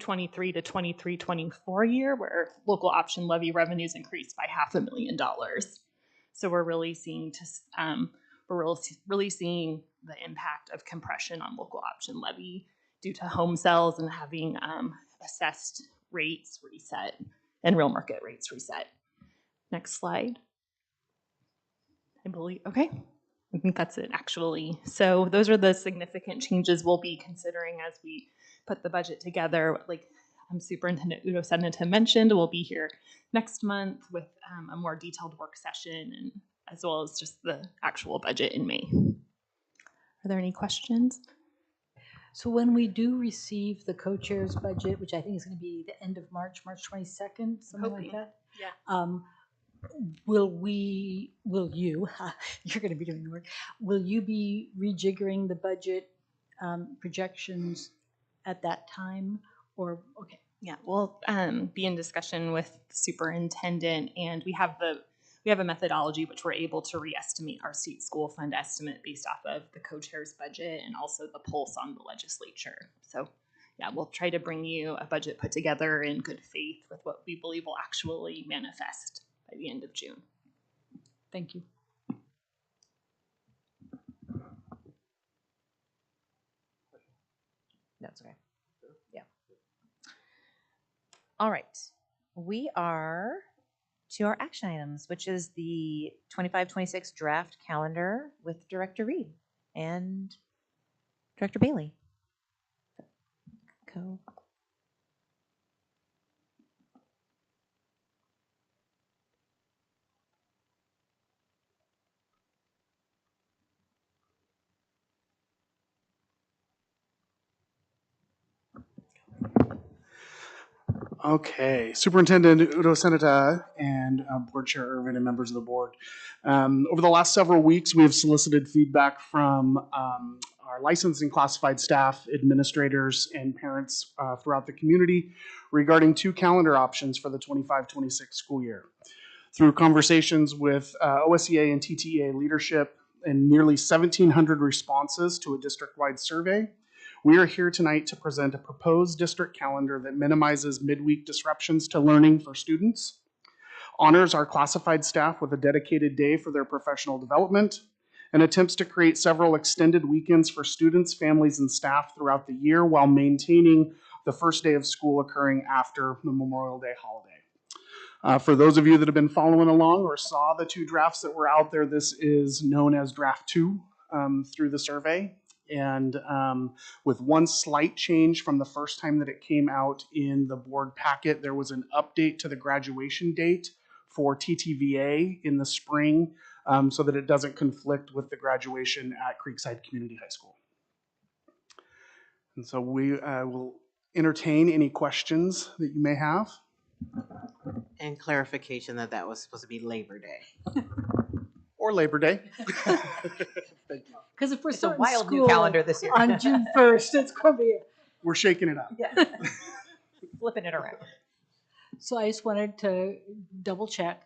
23-24 year, where local option levy revenues increased by $500,000. So we're really seeing seeing the impact of compression on local option levy due to home sales and having assessed rates reset and real market rates reset. Next slide. I think that's it actually. So those are the significant changes we'll be considering as we put the budget together. Like Superintendent Udo-Seneta mentioned, we'll be here next month with a more detailed work session, and as well as just the actual budget in May. Are there any questions? So when we do receive the co-chair's budget, which I think is going to be the end of March, March 22nd, something like that. Yeah. Will you, you're going to be doing the work, will you be rejiggering the budget projections at that time? Or, okay. Yeah, we'll be in discussion with the superintendent, and we have a methodology which we're able to re-estimate our state school fund estimate based off of the co-chair's budget and also the pulse on the legislature. So yeah, we'll try to bring you a budget put together in good faith with what we believe will actually manifest by the end of June. Thank you. That's okay. Yeah. All right. We are to our action items, which is the 25-26 draft calendar with Director Reed and Director Bailey. Go. Okay, Superintendent Udo-Seneta and Board Chair Irvin and members of the board. Over the last several weeks, we have solicited feedback from our licensed and classified staff, administrators, and parents throughout the community regarding 2 calendar options for the 25-26 school year. Through conversations with OSEA and TTEA leadership and nearly 1,700 responses to a district-wide survey, we are here tonight to present a proposed district calendar that minimizes midweek disruptions to learning for students, honors our classified staff with a dedicated day for their professional development, and attempts to create several extended weekends for students, families, and staff throughout the year while maintaining the first day of school occurring after the Memorial Day holiday. For those of you that have been following along or saw the 2 drafts that were out there, this is known as Draft 2 through the survey. And with one slight change from the first time that it came out in the board packet, there was an update to the graduation date for TTVA in the spring, so that it doesn't conflict with the graduation at Creekside Community High School. And so we will entertain any questions that you may have. And clarification that that was supposed to be Labor Day. Or Labor Day. Because if we're It's a starting wild new school calendar this year. on June 1st, it's going to be. We're shaking it up. Yeah. Flipping it around. So I just wanted to double check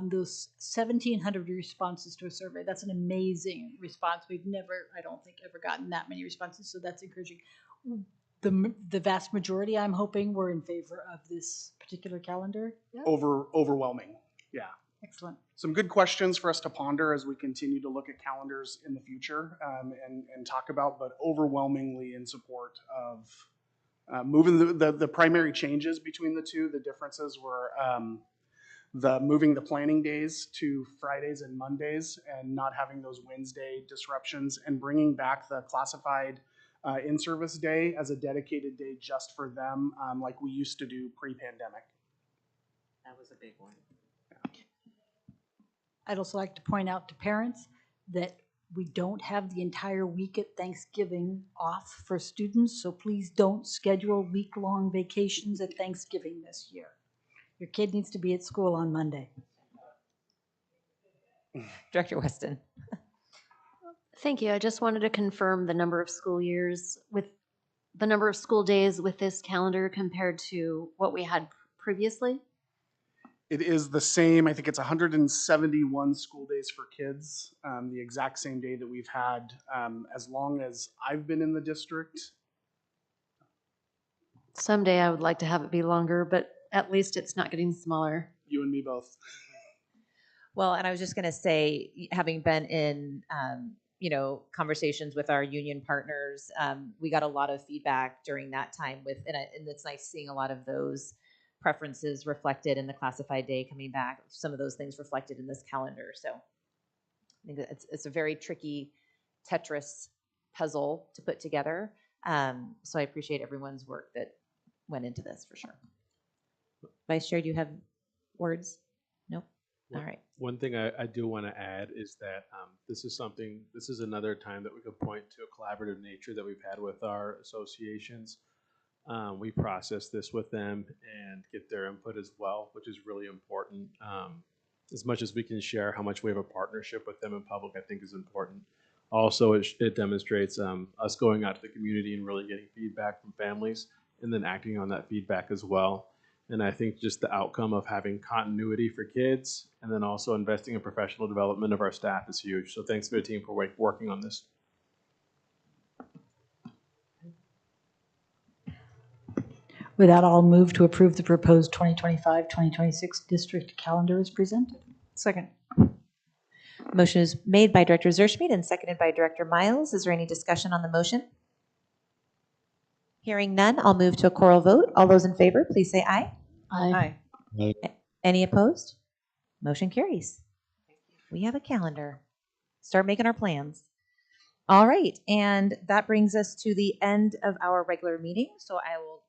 those 1,700 responses to a survey. That's an amazing response. We've never, I don't think, ever gotten that many responses, so that's encouraging. The vast majority, I'm hoping, were in favor of this particular calendar. Yeah. Overwhelming. Yeah. Excellent. Some good questions for us to ponder as we continue to look at calendars in the future and talk about, but overwhelmingly in support of moving the primary changes between the two. The differences were moving the planning days to Fridays and Mondays and not having those Wednesday disruptions, and bringing back the classified in-service day as a dedicated day just for them, like we used to do pre-pandemic. That was a big one. I'd also like to point out to parents that we don't have the entire week at Thanksgiving off for students, so please don't schedule week-long vacations at Thanksgiving this year. Your kid needs to be at school on Monday. Director Weston. Thank you. I just wanted to confirm the number of school years with the number of school days with this calendar compared to what we had previously. It is the same. I think it's 171 school days for kids, the exact same day that we've had as long as I've been in the district. Someday I would like to have it be longer, but at least it's not getting smaller. You and me both. Well, and I was just going to say, having been in, conversations with our union partners, we got a lot of feedback during that time and it's nice seeing a lot of those preferences reflected in the classified day coming back, some of those things reflected in this calendar. So I think that it's a very tricky Tetris puzzle to put together. So I appreciate everyone's work that went into this for sure. Vice Chair, do you have words? Nope. All right. One thing I do want to add is that this is another time that we could point to a collaborative nature that we've had with our associations. We process this with them and get their input as well, which is really important. As much as we can share how much we have a partnership with them in public, I think is important. Also, it demonstrates us going out to the community and really getting feedback from families and then acting on that feedback as well. And I think just the outcome of having continuity for kids and then also investing in professional development of our staff is huge. So thanks to the team for working on this. With that, I'll move to approve the proposed 2025-2026 district calendar as presented. Second. Motion is made by Director Zerschmidt and seconded by Director Miles. Is there any discussion on the motion? Hearing none, I'll move to a choral vote. All those in favor, please say aye. Aye. Aye. Any opposed? Motion carries. We have a calendar. Start making our plans. All right, and that brings us to the end of our regular meeting. So I will